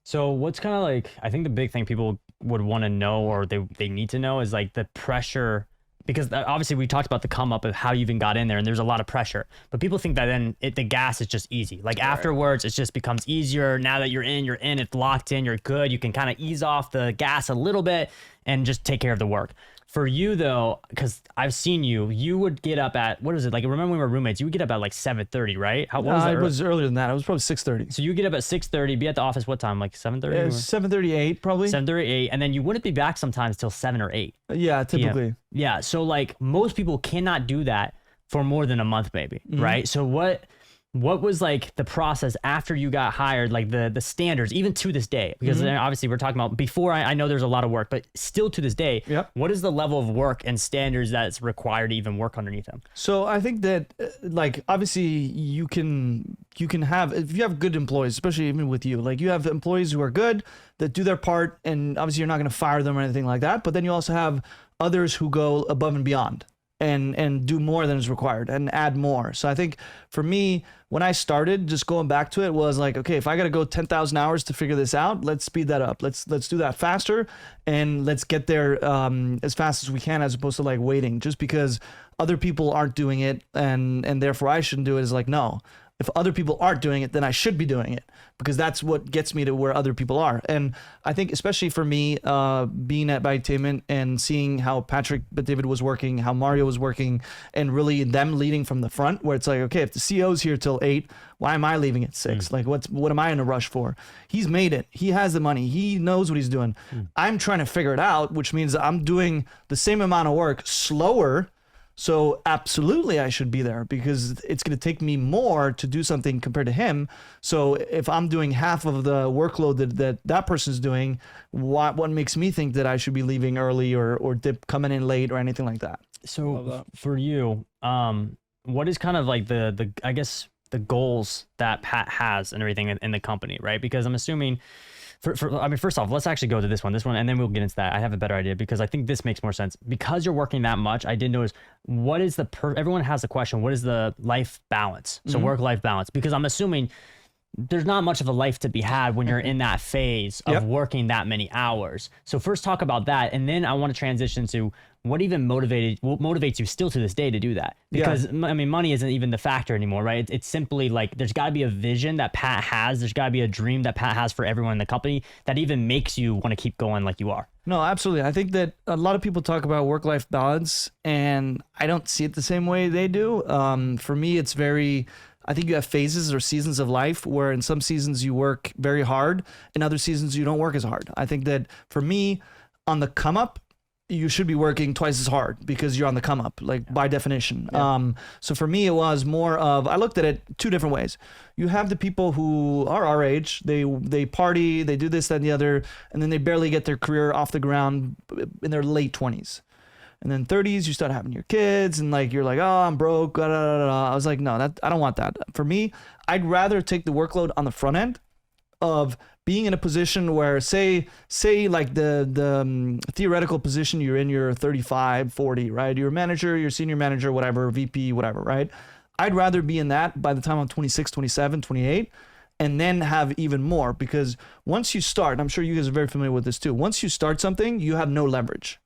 So what's kind of like, I think the big thing people would want to know, or they need to know, is like the pressure, because obviously we talked about the come up of how you even got in there, and there's a lot of pressure, but people think that then the gas is just easy. Like afterwards, it just becomes easier. Now that you're in, it's locked in, you're good. You can kind of ease off the gas a little bit and just take care of the work. For you though, because I've seen you would get up at, what is it? Like, remember when we were roommates, you would get up at like 7:30, right? What was it was earlier than that. It was probably 6:30. So you get up at 6:30, be at the office what time? Like 7:30? Yeah, 7:38 probably. 7:38, and then you wouldn't be back sometimes till 7 or 8. Yeah, typically. Yeah, so like most people cannot do that for more than a month maybe, right? So what was like the process after you got hired, like the standards, even to this day? Because obviously we're talking about before, I know there's a lot of work, but still to this day, what is the level of work and standards that's required to even work underneath them? So I think that like, obviously you can have, if you have good employees, especially even with you, like you have employees who are good, that do their part, and obviously you're not going to fire them or anything like that. But then you also have others who go above and beyond and do more than is required and add more. So I think for me, when I started, just going back to it, was like, okay, if I got to go 10,000 hours to figure this out, let's speed that up. Let's do that faster, and let's get there as fast as we can, as opposed to like waiting just because other people aren't doing it, and therefore I shouldn't do it. Is like, no, if other people aren't doing it, then I should be doing it, because that's what gets me to where other people are. And I think especially for me, being at Valuetainment and seeing how Patrick Bet-David was working, how Mario was working, and really them leading from the front, where it's like, okay, if the CEO's here till 8, why am I leaving at 6? Like, what am I in a rush for? He's made it. He has the money. He knows what he's doing. I'm trying to figure it out, which means I'm doing the same amount of work slower. So absolutely I should be there, because it's going to take me more to do something compared to him. So if I'm doing half of the workload that person's doing, what makes me think that I should be leaving early or coming in late or anything like that? So for you, what is kind of like the I guess the goals that Pat has and everything in the company, right? Because I'm assuming I mean, first off, let's actually go to this one, and then we'll get into that. I have a better idea, because I think this makes more sense. Because you're working that much, I did notice, what is everyone has a question, what is the life balance? So work-life balance, because I'm assuming there's not much of a life to be had when you're in that phase of working that many hours. So first talk about that, and then I want to transition to what motivates you still to this day to do that? Because I mean, money isn't even the factor anymore, right? It's simply like, there's got to be a vision that Pat has. There's got to be a dream that Pat has for everyone in the company that even makes you want to keep going like you are. No, absolutely. I think that a lot of people talk about work-life balance, and I don't see it the same way they do. For me, it's I think you have phases or seasons of life where in some seasons you work very hard, in other seasons you don't work as hard. I think that for me, on the come up, you should be working twice as hard because you're on the come up, like by definition. So for me, it was more of, I looked at it two different ways. You have the people who are our age, they party, they do this, that, and the other, and then they barely get their career off the ground in their late 20s. And then 30s, you start having your kids, and like, you're like, oh, I'm broke. Da, da, da, da. I was like, no, I don't want that. For me, I'd rather take the workload on the front end of being in a position where say like the theoretical position you're in, you're 35, 40, right? You're a manager, you're senior manager, whatever, VP, whatever, right? I'd rather be in that by the time I'm 26, 27, 28, and then have even more, because once you start, and I'm sure you guys are very familiar with this too, once you start something, you have no leverage.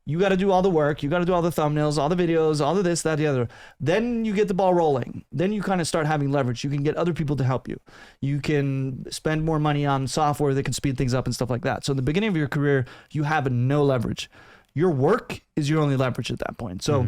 You got to do all the work. You got to do all the thumbnails, all the videos, all of this, that, the other. Then you get the ball rolling. Then you kind of start having leverage. You can get other people to help you. You can spend more money on software that can speed things up and stuff like that. So in the beginning of your career, you have no leverage. Your work is your only leverage at that point. So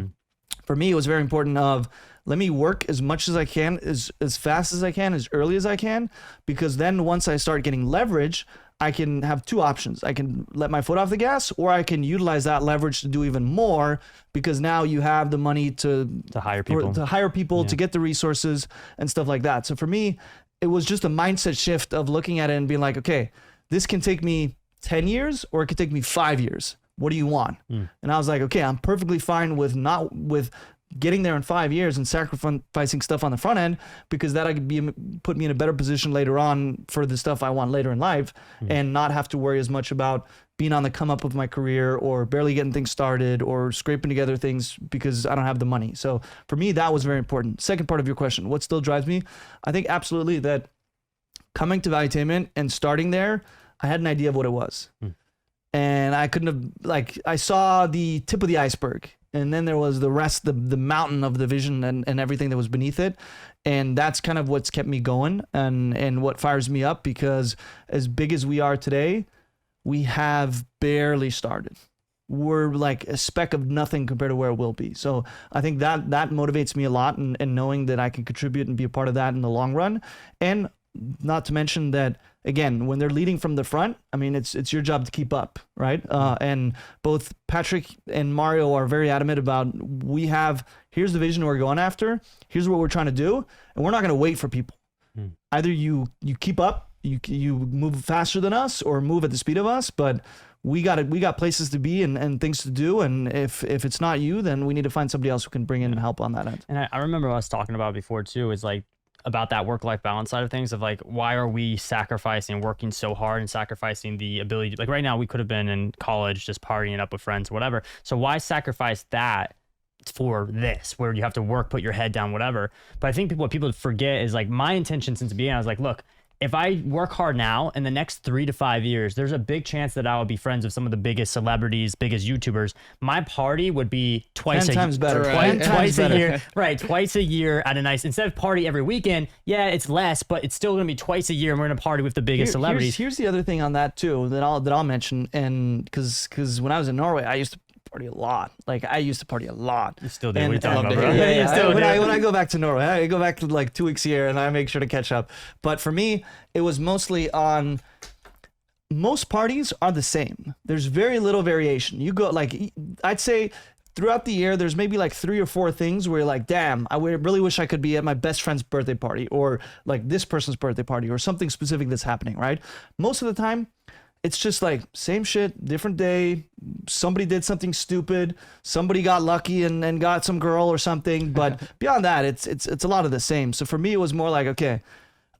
for me, it was very important of, let me work as much as I can, as fast as I can, as early as I can, because then once I start getting leverage, I can have two options. I can let my foot off the gas, or I can utilize that leverage to do even more, because now you have the money to hire people, to get the resources and stuff like that. So for me, it was just a mindset shift of looking at it and being like, okay, this can take me 10 years or it could take me 5 years. What do you want? And I was like, okay, I'm perfectly fine with getting there in 5 years and sacrificing stuff on the front end, because that could put me in a better position later on for the stuff I want later in life, and not have to worry as much about being on the come up of my career or barely getting things started or scraping together things because I don't have the money. So for me, that was very important. Second part of your question, what still drives me? I think absolutely that coming to Valuetainment and starting there, I had an idea of what it was. And I couldn't have, I saw the tip of the iceberg, and then there was the rest, the mountain of the vision and everything that was beneath it. And that's kind of what's kept me going and what fires me up, because as big as we are today, we have barely started. We're like a speck of nothing compared to where it will be. So I think that motivates me a lot, and knowing that I can contribute and be a part of that in the long run. And not to mention that, again, when they're leading from the front, I mean, it's your job to keep up, right? And both Patrick and Mario are very adamant about, here's the vision we're going after, here's what we're trying to do, and we're not going to wait for people. Either you keep up, you move faster than us, or move at the speed of us, but we got places to be and things to do, and if it's not you, then we need to find somebody else who can bring in and help on that end. And I remember us talking about before too, is like about that work-life balance side of things, of like, why are we sacrificing working so hard and sacrificing the ability to, like, right now we could have been in college just partying up with friends or whatever, so why sacrifice that for this, where you have to work, put your head down, whatever? But I think what people forget is, like, my intention since the beginning, I was like, look, if I work hard now, in the next 3 to 5 years, there's a big chance that I will be friends with some of the biggest celebrities, biggest YouTubers. My party would be twice a year. Right, twice a year at a nice, instead of party every weekend, yeah, it's less, but it's still gonna be twice a year, and we're gonna party with the biggest celebrities. Here's the other thing on that too that I'll mention, and because when I was in Norway, I used to party a lot. Like, I used to party a lot. You still do. What are you talking about, bro? Yeah. When I go back to Norway, I go back to like 2 weeks a year, and I make sure to catch up. But for me, it was mostly on, most parties are the same. There's very little variation. You go, like, I'd say throughout the year, there's maybe like 3 or 4 things where you're like, damn, I really wish I could be at my best friend's birthday party, or like this person's birthday party, or something specific that's happening, right? Most of the time, it's just like same shit, different day. Somebody did something stupid. Somebody got lucky and got some girl or something. But beyond that, it's a lot of the same. So for me, it was more like, okay,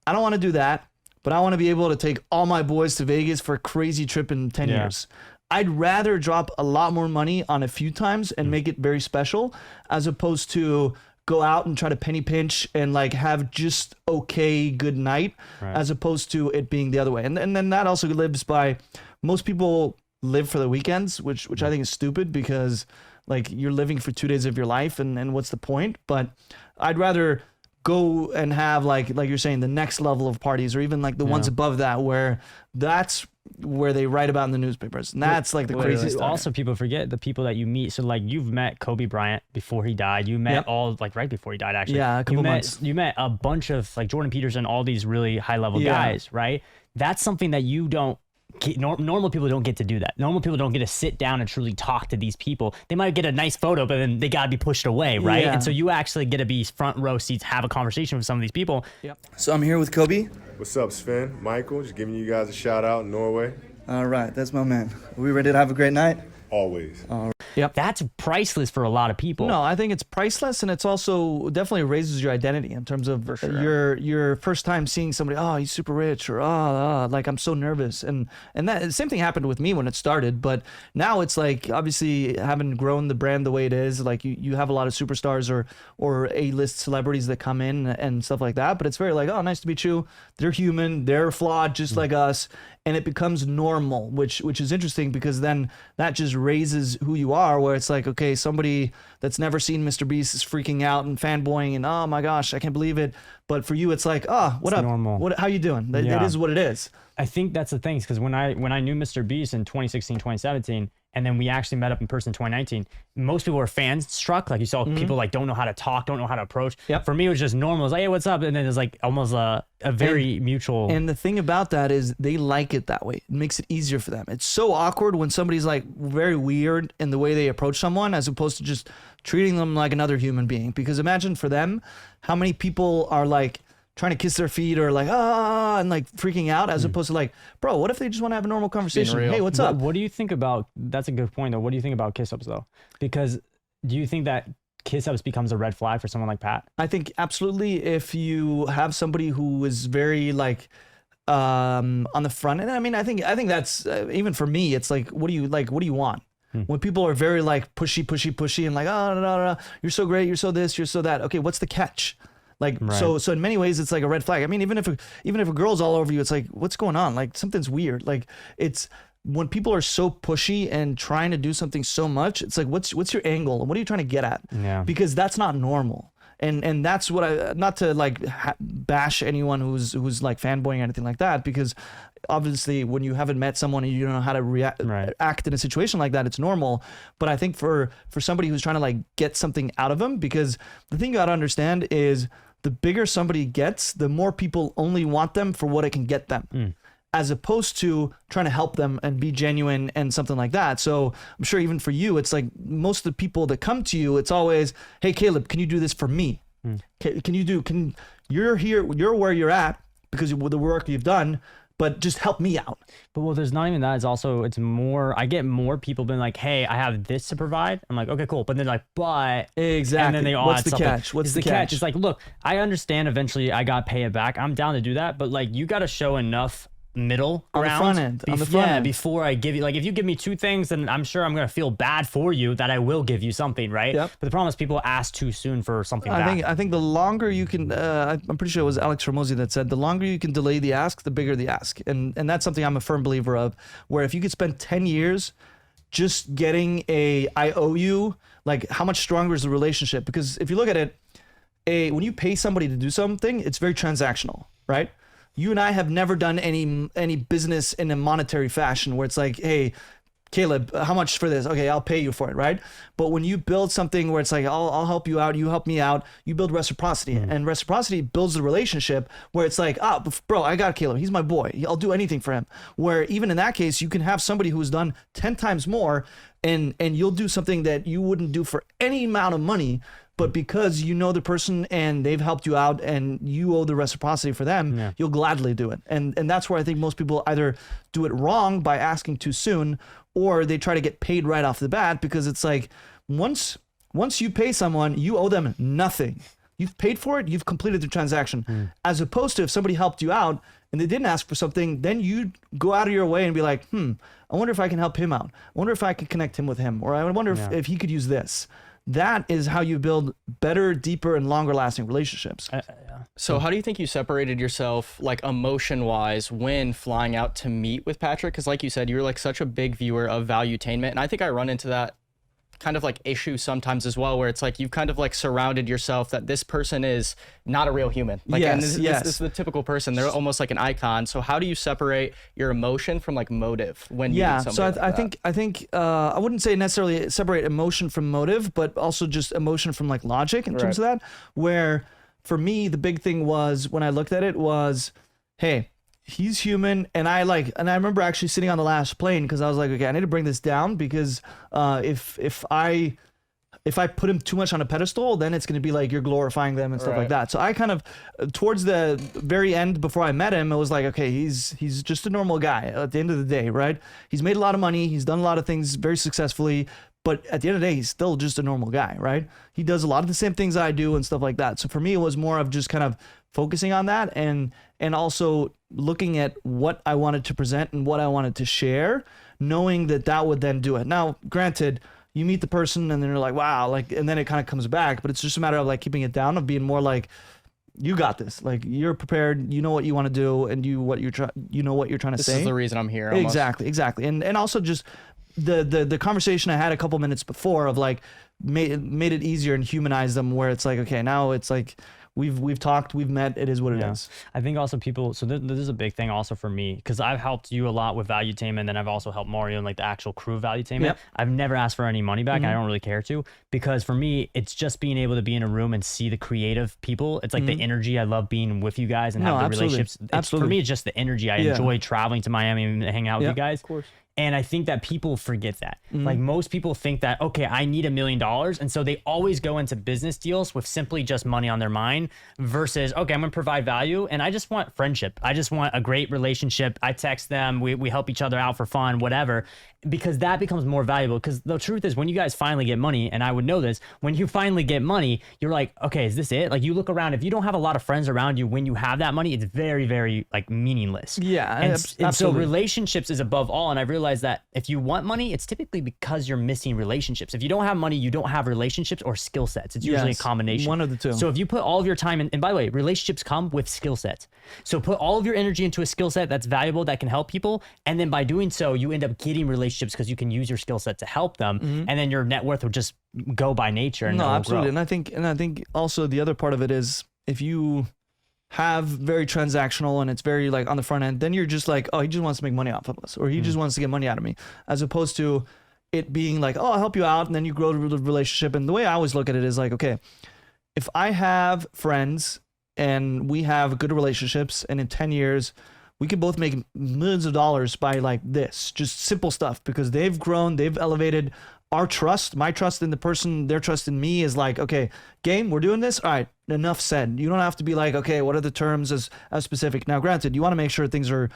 I don't want to do that, but I want to be able to take all my boys to Vegas for a crazy trip in 10 years. I'd rather drop a lot more money on a few times and make it very special, as opposed to go out and try to penny pinch and like have just okay good night, as opposed to it being the other way. And then that also lives by, most people live for the weekends, which I think is stupid, because like you're living for 2 days of your life, and what's the point? But I'd rather go and have like you're saying, the next level of parties, or even like the ones above that, where that's where they write about in the newspapers, and that's like the crazy stuff. Also, people forget the people that you meet. So like, you've met Kobe Bryant before he died. You met all, like, right before he died, actually. Yeah, a couple months. You met a bunch of like Jordan Peterson, all these really high level guys, right? That's something that you don't. Normal people don't get to do that. Normal people don't get to sit down and truly talk to these people. They might get a nice photo, but then they got to be pushed away, right? And so you actually get to be front row seats, have a conversation with some of these people. So I'm here with Kobe. What's up, Sven? Michael, just giving you guys a shout out in Norway. All right, that's my man. Are we ready to have a great night? Always. That's priceless for a lot of people. No, I think it's priceless, and it's also definitely raises your identity in terms of your first time seeing somebody, oh, he's super rich, or like, I'm so nervous. And that same thing happened with me when it started, but now it's like, obviously having grown the brand the way it is, like you have a lot of superstars or A-list celebrities that come in and stuff like that, but it's very like, oh, nice to meet you. They're human, they're flawed just like us. And it becomes normal, which is interesting, because then that just raises who you are, where it's like, okay, somebody that's never seen Mr. Beast is freaking out and fanboying and, oh my gosh, I can't believe it. But for you, it's like, oh, what up? Normal. How you doing? That is what it is. I think that's the thing, because when I knew Mr. Beast in 2016, 2017, and then we actually met up in person in 2019. Most people were fan struck. Like you saw people like don't know how to talk, don't know how to approach. Yep. For me, it was just normal. It was like, hey, what's up? And then it's like almost a very mutual. And the thing about that is they like it that way. It makes it easier for them. It's so awkward when somebody's like very weird in the way they approach someone as opposed to just treating them like another human being. Because imagine for them, how many people are like trying to kiss their feet or like, and like freaking out as opposed to like, bro, what if they just want to have a normal conversation? Hey, what's up? What do you think about, that's a good point though. What do you think about kiss ups though? Because do you think that kiss ups becomes a red flag for someone like Pat? I think absolutely. If you have somebody who is very like, on the front end, I mean, I think that's even for me, it's like, what do you want? When people are very like pushy and like, oh, no, you're so great, you're so this, you're so that. Okay, what's the catch? Like, so in many ways, it's like a red flag. I mean, even if a girl's all over you, it's like, what's going on? Like, something's weird. Like, it's when people are so pushy and trying to do something so much, it's like, what's your angle? And what are you trying to get at? Yeah. Because that's not normal. And that's what I, not to like bash anyone who's like fanboying or anything like that, because obviously when you haven't met someone and you don't know how to act in a situation like that, it's normal. But I think for somebody who's trying to like get something out of them, because the thing you got to understand is the bigger somebody gets, the more people only want them for what it can get them. As opposed to trying to help them and be genuine and something like that. So I'm sure even for you, it's like most of the people that come to you, it's always, hey, Caleb, can you do this for me? You're here, you're where you're at because of the work you've done, but just help me out. But well, there's not even that. It's also, it's more, I get more people being like, hey, I have this to provide. I'm like, okay, cool. But then like, but. Exactly. And then they all What's add the something. catch? What's the catch? It's like, look, I understand eventually I got to pay it back. I'm down to do that. But like, you got to show enough middle ground on the front end before I give you, like, if you give me two things, then I'm sure I'm gonna feel bad for you that I will give you something, right? Yep. But the problem is people ask too soon for something back. I think the longer you can, I'm pretty sure it was Alex Ramosi that said, the longer you can delay the ask, the bigger the ask. And that's something I'm a firm believer of, where if you could spend 10 years just getting I owe you, like how much stronger is the relationship? Because if you look at it, when you pay somebody to do something, it's very transactional, right? You and I have never done any business in a monetary fashion where it's like, hey, Caleb, how much for this? Okay, I'll pay you for it, right? But when you build something where it's like, I'll help you out, you help me out, you build reciprocity. And reciprocity builds the relationship where it's like, bro, I got Caleb. He's my boy. I'll do anything for him. Where even in that case, you can have somebody who's done 10 times more and you'll do something that you wouldn't do for any amount of money. But because you know the person and they've helped you out and you owe the reciprocity for them, you'll gladly do it. And that's where I think most people either do it wrong by asking too soon, or they try to get paid right off the bat, because it's like once you pay someone, you owe them nothing. You've paid for it, you've completed the transaction. As opposed to if somebody helped you out and they didn't ask for something, then you go out of your way and be like, I wonder if I can help him out. I wonder if I can connect him with him, or I wonder if he could use this. That is how you build better, deeper, and longer lasting relationships. So how do you think you separated yourself, like emotion wise, when flying out to meet with Patrick? Because like you said, you're like such a big viewer of Valuetainment. And I think I run into that kind of like issue sometimes as well, where it's like you've kind of like surrounded yourself that this person is not a real human. Like, and this is the typical person. They're almost like an icon. So how do you separate your emotion from like motive when you meet somebody? So I think I wouldn't say necessarily separate emotion from motive, but also just emotion from like logic in terms of that. Where for me, the big thing was when I looked at it was, hey, he's human, and I remember actually sitting on the last plane because I was like, okay, I need to bring this down, because if I put him too much on a pedestal, then it's going to be like you're glorifying them and stuff like that. So I kind of, towards the very end before I met him, it was like, okay, he's just a normal guy at the end of the day, right? He's made a lot of money, he's done a lot of things very successfully, but at the end of the day, he's still just a normal guy, right? He does a lot of the same things I do and stuff like that. So for me, it was more of just kind of focusing on that and also looking at what I wanted to present and what I wanted to share, knowing that would then do it. Now, granted, you meet the person and then you're like, wow, like, and then it kind of comes back, but it's just a matter of like keeping it down, of being more like, you got this, like you're prepared, you know what you want to do, and you know what you're trying to say. This is the reason I'm here. Almost. Exactly. And also just the conversation I had a couple minutes before of like made it easier and humanized them, where it's like, okay, now it's like We've talked, we've met. It is what it is. I think also people. So this is a big thing also for me, because I've helped you a lot with Valuetainment, and then I've also helped Mario and like the actual crew of Valuetainment. Yep. I've never asked for any money back, and I don't really care to, because for me, it's just being able to be in a room and see the creative people. It's like the energy. I love being with you guys and have the relationships. For me, it's just the energy. I enjoy traveling to Miami and hanging out with you guys. Of course. And I think that people forget that. Like most people think that, okay, I need $1 million. And so they always go into business deals with simply just money on their mind versus, okay, I'm going to provide value. And I just want friendship. I just want a great relationship. I text them. We help each other out for fun, whatever, because that becomes more valuable. Because the truth is, when you guys finally get money, and I would know this, when you finally get money, you're like, okay, is this it? Like you look around, if you don't have a lot of friends around you when you have that money, it's very, very like meaningless. Yeah. And so relationships is above all. And I realized that if you want money, it's typically because you're missing relationships. If you don't have money, you don't have relationships or skill sets. It's usually a combination. One of the two. So if you put all of your time in, and by the way, relationships come with skill sets. So put all of your energy into a skill set that's valuable, that can help people. And then by doing so, you end up getting relationships because you can use your skill set to help them. And then your net worth will just go by nature. And absolutely. And I think also the other part of it is, if you have very transactional and it's very like on the front end, then you're just like, oh, he just wants to make money off of us, or he just wants to get money out of me, as opposed to it being like, oh, I'll help you out, and then you grow the relationship. And the way I always look at it is like, okay, if I have friends and we have good relationships, and in 10 years we could both make millions of dollars by like this, just simple stuff, because they've grown, they've elevated. Our trust, my trust in the person, their trust in me is like, okay, game, we're doing this. All right, enough said. You don't have to be like, okay, what are the terms as specific? Now, granted, you want to make sure things are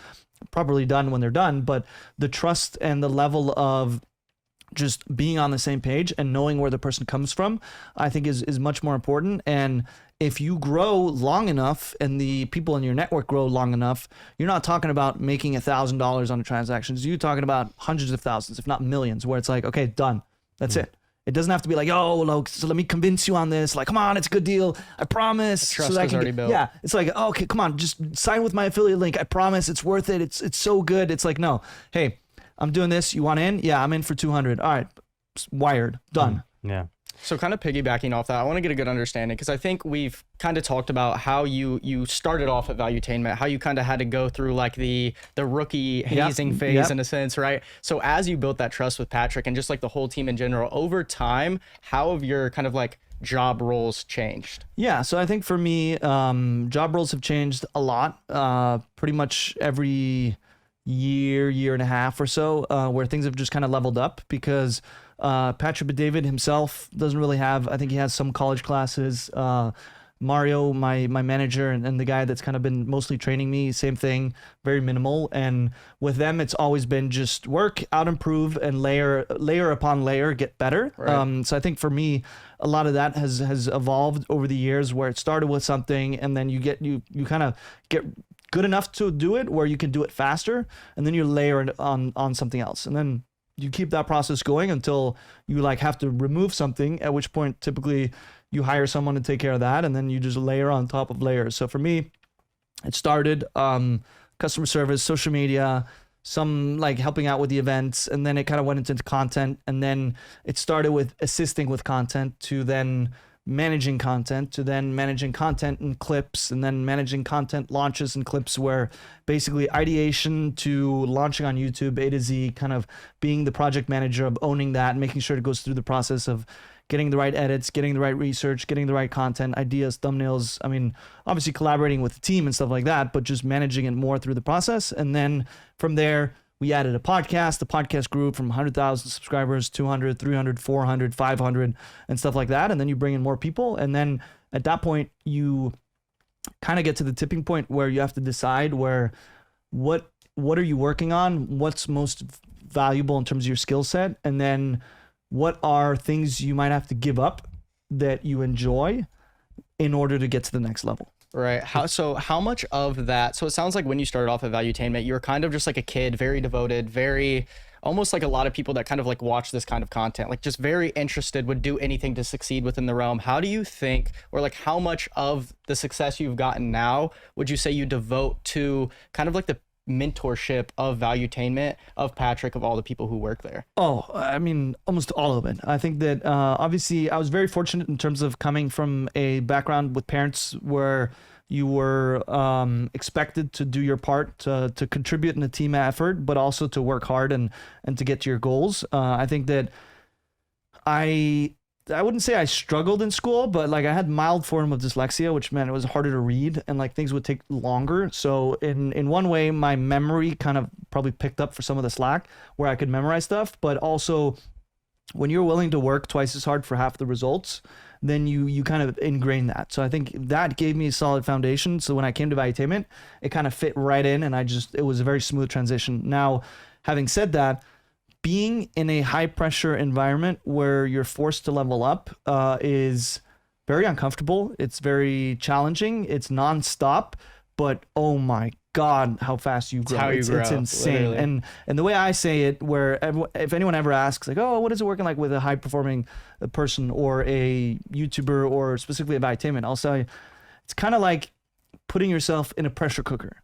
properly done when they're done, but the trust and the level of just being on the same page and knowing where the person comes from, I think is much more important. And if you grow long enough and the people in your network grow long enough, you're not talking about making $1,000 on a transaction. You're talking about hundreds of thousands, if not millions, where it's like, okay, done. That's it. It doesn't have to be like, oh, look, so let me convince you on this. Like, come on, it's a good deal. I promise. The trust is already built. Yeah. It's like, oh, okay, come on, just sign with my affiliate link. I promise it's worth it. It's so good. It's like, no, hey, I'm doing this. You want in? Yeah, I'm in for 200. All right. Wired. Done. Yeah. So kind of piggybacking off that, I want to get a good understanding, because I think we've kind of talked about how you started off at Valuetainment, how you kind of had to go through like the rookie hazing phase in a sense, right? So as you built that trust with Patrick and just like the whole team in general, over time, how have your kind of like job roles changed? Yeah, so I think for me, job roles have changed a lot, pretty much every year and a half or so, where things have just kind of leveled up, because Patrick David himself doesn't really have, I think he has some college classes. Mario, my manager, and the guy that's kind of been mostly training me, same thing, very minimal. And with them, it's always been just work, out improve, and layer upon layer, get better. Right. So I think for me, a lot of that has evolved over the years, where it started with something, and then you kind of get good enough to do it where you can do it faster, and then you layer it on something else, and then you keep that process going until you like have to remove something, at which point typically you hire someone to take care of that, and then you just layer on top of layers. So for me, it started customer service, social media, some like helping out with the events, and then it kind of went into content, and then it started with assisting with content, to then managing content, to then managing content and clips, and then managing content launches and clips, where basically ideation to launching on YouTube, A to Z, kind of being the project manager of owning that and making sure it goes through the process of getting the right edits, getting the right research, getting the right content, ideas, thumbnails. I mean, obviously collaborating with the team and stuff like that, but just managing it more through the process. And then from there, we added a podcast. The podcast grew from 100,000 subscribers, 200, 300, 400, 500, and stuff like that. And then you bring in more people. And then at that point, you kind of get to the tipping point where you have to decide what are you working on? What's most valuable in terms of your skill set? And then what are things you might have to give up that you enjoy in order to get to the next level? Right. How much of that? So it sounds like when you started off at Valuetainment, you were kind of just like a kid, very devoted, very almost like a lot of people that kind of like watch this kind of content, like just very interested, would do anything to succeed within the realm. How do you think, or like how much of the success you've gotten now would you say you devote to kind of like the mentorship of Valuetainment, of Patrick, of all the people who work there? Oh, I mean, almost all of it. I think that obviously I was very fortunate in terms of coming from a background with parents where you were expected to do your part to contribute in a team effort, but also to work hard and to get to your goals. I think that I wouldn't say I struggled in school, but like I had mild form of dyslexia, which meant it was harder to read and like things would take longer. So in one way, my memory kind of probably picked up for some of the slack where I could memorize stuff, but also when you're willing to work twice as hard for half the results, then you kind of ingrain that. So I think that gave me a solid foundation. So when I came to Valuetainment, it kind of fit right in, and it was a very smooth transition. Now, having said that, being in a high pressure environment where you're forced to level up is very uncomfortable. It's very challenging. It's nonstop, but oh my God, how fast you grow. It's insane. Literally. And the way I say it, if anyone ever asks like, oh, what is it working like with a high performing person or a YouTuber or specifically a Valuetainment, I'll say it's kind of like putting yourself in a pressure cooker.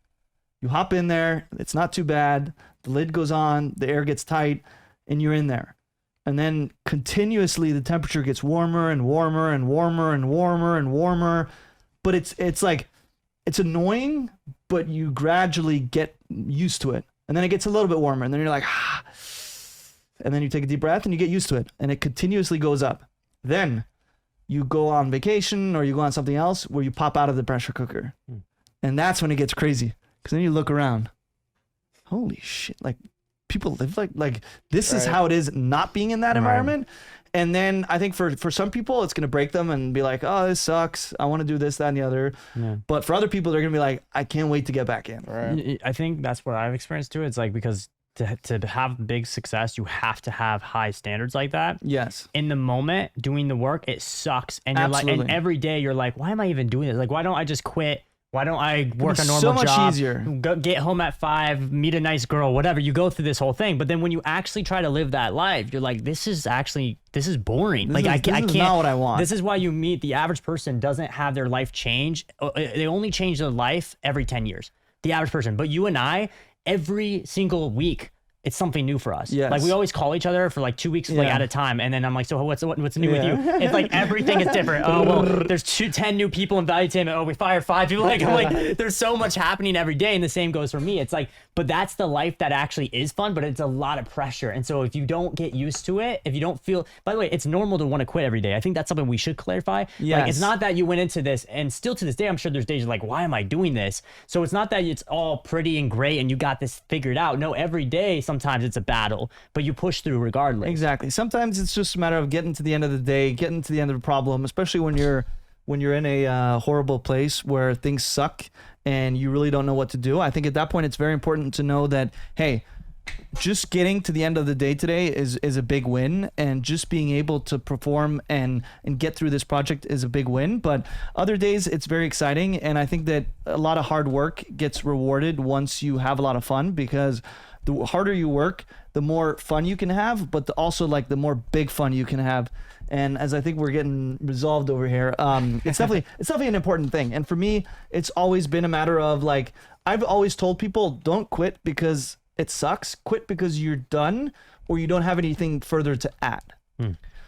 You hop in there, it's not too bad. The lid goes on, the air gets tight, and you're in there. And then continuously the temperature gets warmer and warmer and warmer and warmer and warmer. But it's like, it's annoying, but you gradually get used to it. And then it gets a little bit warmer, and then you're like, ah. And then you take a deep breath and you get used to it, and it continuously goes up. Then you go on vacation or you go on something else where you pop out of the pressure cooker. And that's when it gets crazy. Because then you look around, holy shit, like people live like this is how it is not being in that environment. And then I think for some people, it's going to break them and be like, oh, this sucks. I want to do this, that, and the other. Yeah. But for other people, they're going to be like, I can't wait to get back in. Right. I think that's what I've experienced too. It's like, because to have big success, you have to have high standards like that. Yes. In the moment, doing the work, it sucks. And you're like, and every day you're like, why am I even doing this? Like, why don't I just quit? Why don't I work a normal job? So much easier. Get home at 5, meet a nice girl, whatever. You go through this whole thing, but then when you actually try to live that life, you're like, this is boring. I can't. This is not what I want. This is why you meet the average person doesn't have their life change. They only change their life every 10 years. The average person, but you and I, every single week, it's something new for us. Yes. Like we always call each other for like 2 weeks like at a time. And then I'm like, so what's new with you? It's like everything is different. Oh, well, there's 10 new people in Valuetainment. Oh, we fire 5 people. Like, I'm like, there's so much happening every day. And the same goes for me. It's like, but that's the life that actually is fun, but it's a lot of pressure. And so if you don't get used to it, if you don't feel, by the way, it's normal to want to quit every day. I think that's something we should clarify. Yes. Like, it's not that you went into this, and still to this day, I'm sure there's days you're like, why am I doing this? So it's not that it's all pretty and great and you got this figured out. No, every day, sometimes it's a battle, but you push through regardless. Exactly. Sometimes it's just a matter of getting to the end of the day, getting to the end of the problem, especially when you're in a horrible place where things suck and you really don't know what to do. I think at that point, it's very important to know that, hey, just getting to the end of the day today is a big win, and just being able to perform and get through this project is a big win. But other days it's very exciting, and I think that a lot of hard work gets rewarded once you have a lot of fun, because the harder you work, the more fun you can have, but also like the more big fun you can have. And as I think we're getting resolved over here, it's definitely an important thing. And for me, it's always been a matter of like, I've always told people, don't quit because it sucks. Quit because you're done or you don't have anything further to add.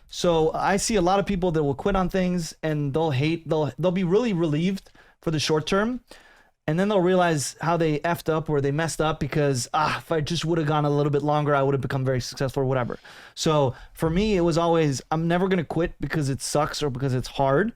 So I see a lot of people that will quit on things and they'll be really relieved for the short term. And then they'll realize how they effed up or they messed up because, if I just would have gone a little bit longer, I would have become very successful or whatever. So for me, it was always, I'm never going to quit because it sucks or because it's hard.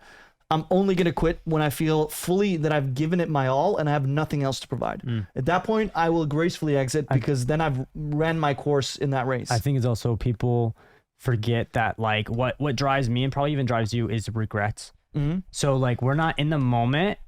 I'm only going to quit when I feel fully that I've given it my all and I have nothing else to provide. At that point, I will gracefully exit because then I've ran my course in that race. I think it's also people forget that like what drives me and probably even drives you is regrets. So like we're not in the moment.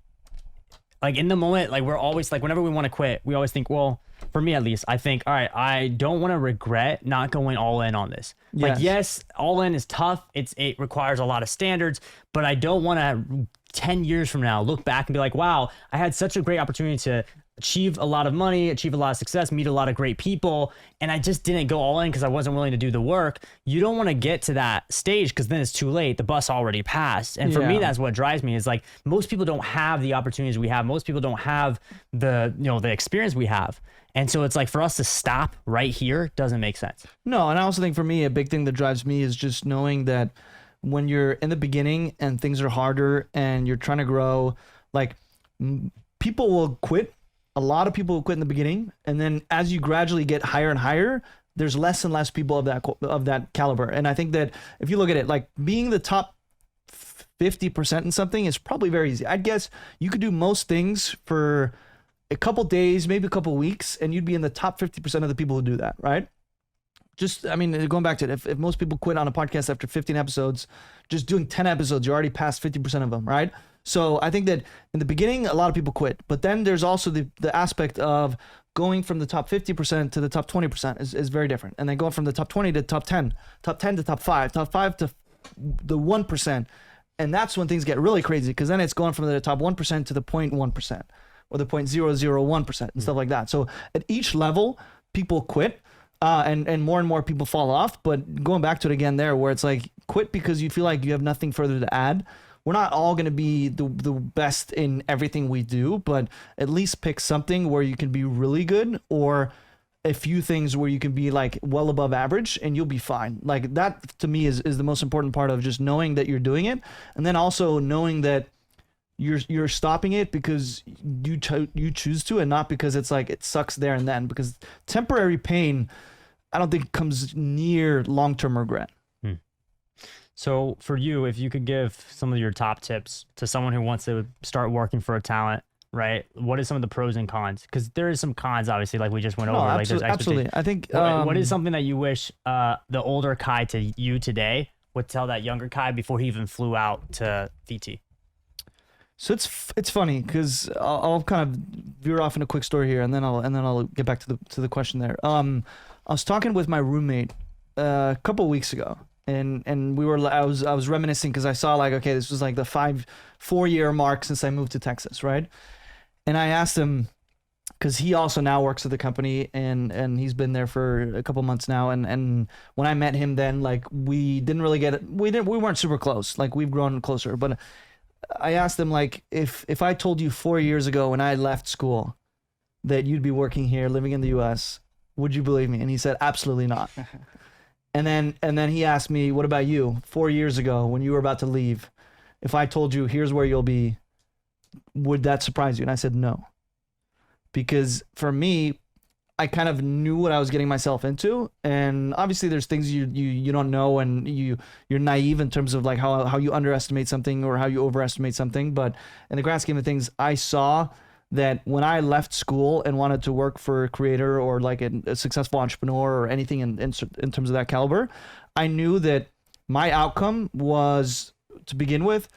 Like in the moment, like we're always like, whenever we want to quit, we always think, well, for me at least, I think, all right, I don't want to regret not going all in on this. Yes. Like, yes, all in is tough. It requires a lot of standards, but I don't want to 10 years from now look back and be like, wow, I had such a great opportunity to achieve a lot of money, achieve a lot of success, meet a lot of great people, and I just didn't go all in because I wasn't willing to do the work. You don't want to get to that stage because then it's too late. The bus already passed. And for me, that's what drives me, is like most people don't have the opportunities we have. Most people don't have the experience we have. And so it's like for us to stop right here doesn't make sense. No, and I also think for me, a big thing that drives me is just knowing that when you're in the beginning and things are harder and you're trying to grow, like people will quit. A lot of people will quit in the beginning, and then as you gradually get higher and higher, there's less and less people of that caliber. And I think that if you look at it, like being the top 50% in something is probably very easy. I'd guess you could do most things for a couple days, maybe a couple weeks, and you'd be in the top 50% of the people who do that, right? Just, I mean, going back to it, if most people quit on a podcast after 15 episodes, just doing 10 episodes, you're already past 50% of them, right? So I think that in the beginning, a lot of people quit, but then there's also the aspect of going from the top 50% to the top 20% is very different. And then going from the top 20 to top 10 to top 5 to the 1%. And that's when things get really crazy, because then it's going from the top 1% to the 0.1% or the 0.001% and stuff like that. So at each level, people quit. And more people fall off. But going back to it again there, where it's like quit because you feel like you have nothing further to add. We're not all going to be the best in everything we do, but at least pick something where you can be really good, or a few things where you can be like well above average, and you'll be fine. Like that to me is the most important part of just knowing that you're doing it. And then also knowing that you're stopping it because you choose to, and not because it's like it sucks there and then, because temporary pain, I don't think comes near long-term regret. So for you, if you could give some of your top tips to someone who wants to start working for a talent, right? What is some of the pros and cons? Because there is some cons, obviously, like we just went over. Like there's absolutely. I think what is something that you wish the older Kai to you today would tell that younger Kai before he even flew out to VT? So it's funny because I'll kind of veer off in a quick story here, and then I'll get back to the question there. I was talking with my roommate a couple of weeks ago, and I was reminiscing because I saw like, okay, this was like the 4-year mark since I moved to Texas, right? And I asked him, because he also now works at the company, and he's been there for a couple months now, and when I met him then, like we weren't super close, like we've grown closer, but I asked him, like, if I told you 4 years ago when I left school that you'd be working here, living in the US, would you believe me? And he said, absolutely not. And then he asked me, what about you? 4 years ago when you were about to leave, if I told you here's where you'll be, would that surprise you? And I said no. Because for me, I kind of knew what I was getting myself into, and obviously there's things you don't know, and you're naive in terms of like how you underestimate something or how you overestimate something. But in the grand scheme of things, I saw that when I left school and wanted to work for a creator or like a successful entrepreneur or anything in terms of that caliber, I knew that my outcome was, to begin with,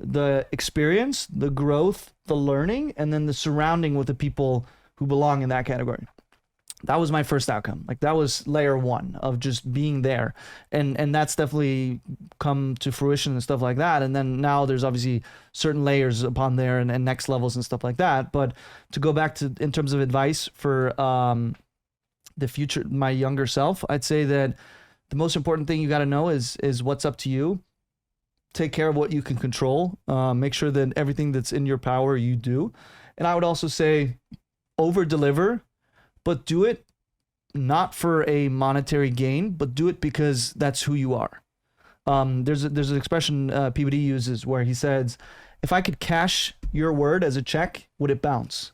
the experience, the growth, the learning, and then the surrounding with the people who belong in that category. That was my first outcome. Like that was layer one of just being there. And that's definitely come to fruition and stuff like that. And then now there's obviously certain layers upon there and next levels and stuff like that. But to go back to, in terms of advice for the future, my younger self, I'd say that the most important thing you got to know is what's up to you. Take care of what you can control. Make sure that everything that's in your power, you do. And I would also say over deliver, but do it not for a monetary gain, but do it because that's who you are. There's an expression PBD uses where he says, if I could cash your word as a check, would it bounce?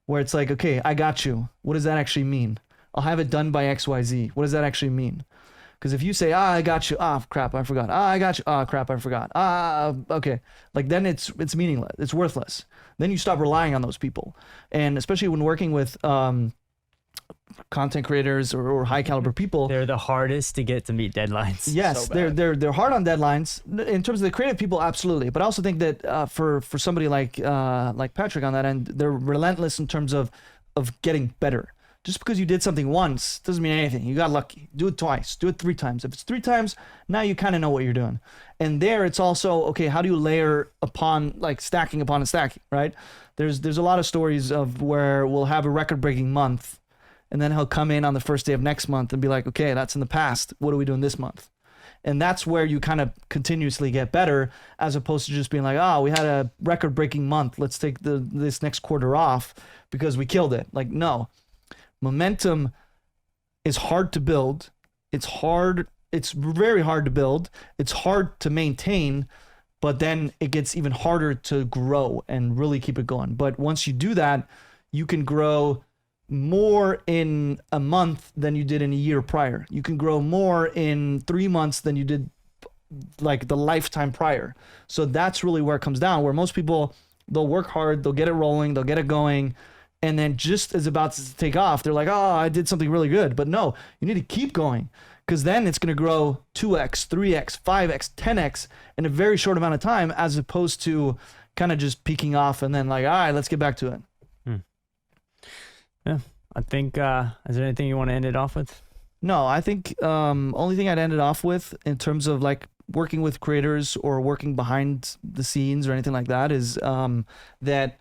Where it's like, okay, I got you. What does that actually mean? I'll have it done by XYZ. What does that actually mean? Because if you say, I got you, crap, I forgot. I got you, crap, I forgot. Okay. Like then it's meaningless. It's worthless. Then you stop relying on those people. And especially when working with content creators or high caliber people, they're the hardest to get to meet deadlines. Yes, so they're hard on deadlines. In terms of the creative people, absolutely. But I also think that for somebody like Patrick on that end, they're relentless in terms of getting better. just because you did something once doesn't mean anything. You got lucky. Do it twice. Do it 3 times. If it's 3 times, now you kind of know what you're doing. And there it's also, okay, how do you layer upon, like stacking upon and stacking, right? There's a lot of stories of where we'll have a record-breaking month, and then he'll come in on the first day of next month and be like, okay, that's in the past. What are we doing this month? And that's where you kind of continuously get better, as opposed to just being like, oh, we had a record-breaking month. Let's take this next quarter off because we killed it. Like, no. Momentum is hard to build. It's very hard to build. It's hard to maintain, but then it gets even harder to grow and really keep it going. But once you do that, you can grow more in a month than you did in a year prior. You can grow more in 3 months than you did like the lifetime prior. So that's really where it comes down, where most people, they'll work hard, they'll get it rolling, they'll get it going, and then just as about to take off, they're like, oh, I did something really good. But no, you need to keep going, because then it's going to grow 2x, 3x, 5x, 10x in a very short amount of time, as opposed to kind of just peaking off and then like, all right, let's get back to it. Yeah, I think, is there anything you want to end it off with? No, I think only thing I'd end it off with in terms of like working with creators or working behind the scenes or anything like that is that,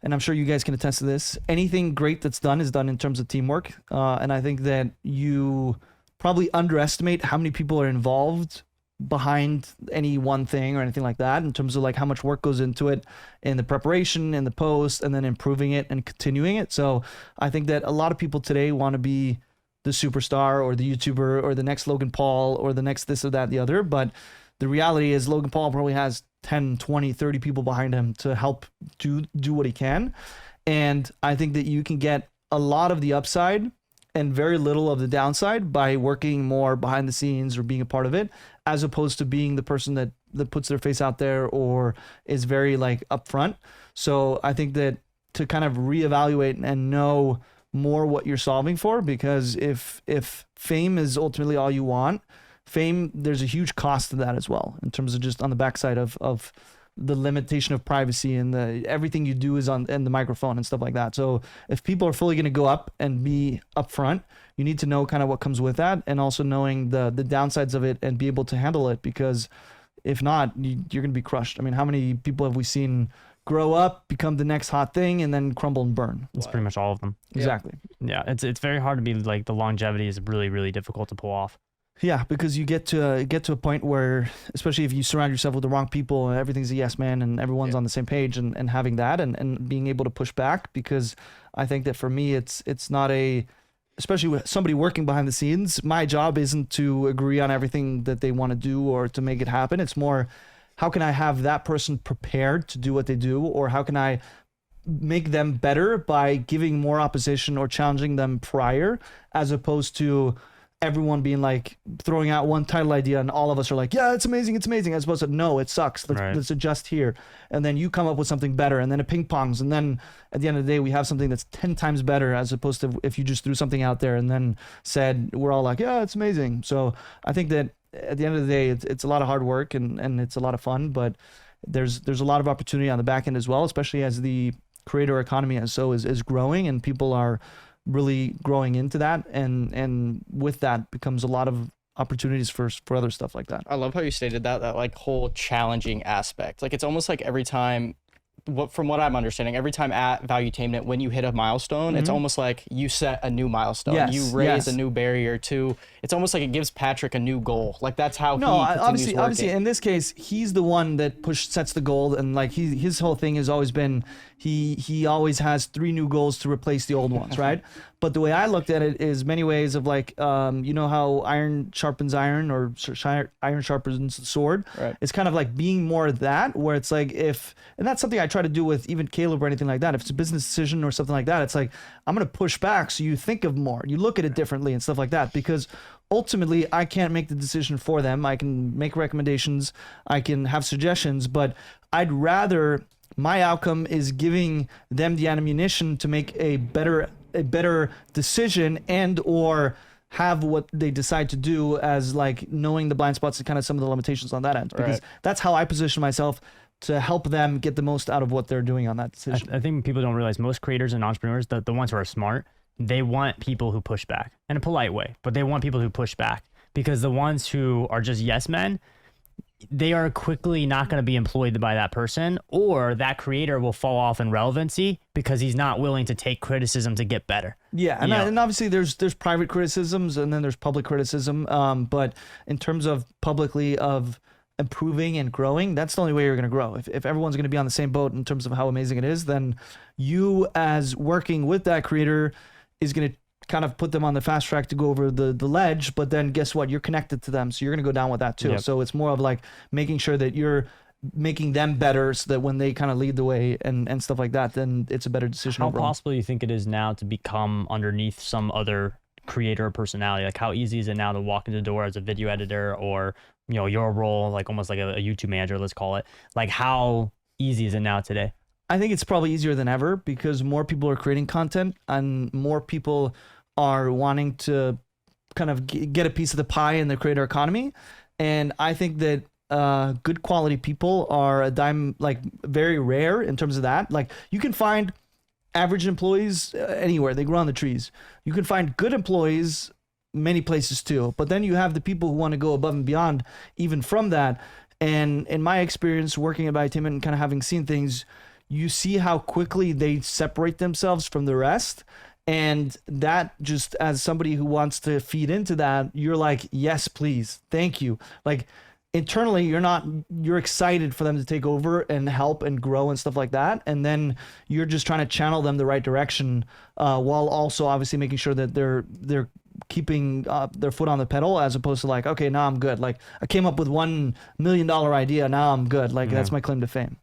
and I'm sure you guys can attest to this, anything great that's done is done in terms of teamwork. And I think that you probably underestimate how many people are involved behind any one thing or anything like that, in terms of like how much work goes into it in the preparation and the post and then improving it and continuing it. So I think that a lot of people today want to be the superstar or the YouTuber or the next Logan Paul or the next this or that, the other. But the reality is Logan Paul probably has 10, 20, 30 people behind him to help do what he can. And I think that you can get a lot of the upside and very little of the downside by working more behind the scenes or being a part of it, as opposed to being the person that puts their face out there or is very like upfront. So I think that to kind of reevaluate and know more what you're solving for, because if fame is ultimately all you want, there's a huge cost to that as well, in terms of just on the backside of the limitation of privacy and everything you do is on the microphone and stuff like that. So if people are fully going to go up and be upfront, you need to know kind of what comes with that, and also knowing the downsides of it and be able to handle it, because if not, you're going to be crushed. I mean, how many people have we seen grow up, become the next hot thing, and then crumble and burn? It's pretty much all of them. Exactly. Yeah, it's very hard to be like, the longevity is really, really difficult to pull off. Yeah, because you get to a point where, especially if you surround yourself with the wrong people and everything's a yes man and everyone's on the same page, and having that and being able to push back, because I think that for me it's not especially with somebody working behind the scenes, my job isn't to agree on everything that they want to do or to make it happen. It's more, how can I have that person prepared to do what they do, or how can I make them better by giving more opposition or challenging them prior, as opposed to everyone being like throwing out one title idea and all of us are like, yeah, it's amazing, as opposed to, no, it sucks, let's adjust here, and then you come up with something better, and then it ping pongs, and then at the end of the day we have something that's 10 times better, as opposed to if you just threw something out there and then said, we're all like, yeah, it's amazing. So I think that at the end of the day it's a lot of hard work and it's a lot of fun, but there's a lot of opportunity on the back end as well, especially as the creator economy is growing and people are really growing into that, and with that becomes a lot of opportunities for other stuff like that. I love how you stated that like whole challenging aspect. Like, it's almost like every time, from what I'm understanding, every time at Valuetainment, when you hit a milestone, it's almost like you set a new milestone. Yes, you raise a new barrier to. It's almost like it gives Patrick a new goal. Like, that's how he continues working. Obviously, in this case, he's the one that sets the goal, and like his whole thing has always been he always has 3 new goals to replace the old ones, right? But the way I looked at it is many ways of like, you know how iron sharpens iron, or iron sharpens sword. Right. It's kind of like being more that, where it's like and that's something I try to do with even Caleb or anything like that. If it's a business decision or something like that, it's like, I'm going to push back so you think of more, you look at it differently and stuff like that, because ultimately I can't make the decision for them. I can make recommendations, I can have suggestions, but I'd rather my outcome is giving them the ammunition to make a better decision, and or have what they decide to do, as like knowing the blind spots and kind of some of the limitations on that end, because that's how I position myself to help them get the most out of what they're doing on that decision. I think people don't realize most creators and entrepreneurs, the ones who are smart, they want people who push back in a polite way, but they want people who push back, because the ones who are just yes men, they are quickly not going to be employed by that person, or that creator will fall off in relevancy because he's not willing to take criticism to get better. Yeah, and obviously there's private criticisms and then there's public criticism. But in terms of publicly of improving and growing, that's the only way you're going to grow. If everyone's going to be on the same boat in terms of how amazing it is, then you as working with that creator is going to kind of put them on the fast track to go over the ledge, but then guess what? You're connected to them, so you're going to go down with that too. Yep. So it's more of like making sure that you're making them better, so that when they kind of lead the way and stuff like that, then it's a better decision. How overall. Possible you think it is now to become underneath some other creator or personality? Like, how easy is it now to walk in the door as a video editor, or your role, like almost like a YouTube manager, let's call it? Like, how easy is it now today? I think it's probably easier than ever, because more people are creating content and more people are wanting to kind of get a piece of the pie in the creator economy. And I think that good quality people are very rare in terms of that. Like, you can find average employees anywhere. They grow on the trees. You can find good employees many places too. But then you have the people who want to go above and beyond even from that. And in my experience working at Valuetainment and kind of having seen things, you see how quickly they separate themselves from the rest. And that, just as somebody who wants to feed into that, you're like, yes, please. Thank you. Like, internally, you're excited for them to take over and help and grow and stuff like that. And then you're just trying to channel them the right direction, while also obviously making sure that they're keeping their foot on the pedal, as opposed to like, okay, now I'm good. Like, I came up with $1 million idea. Now I'm good. Like, that's my claim to fame.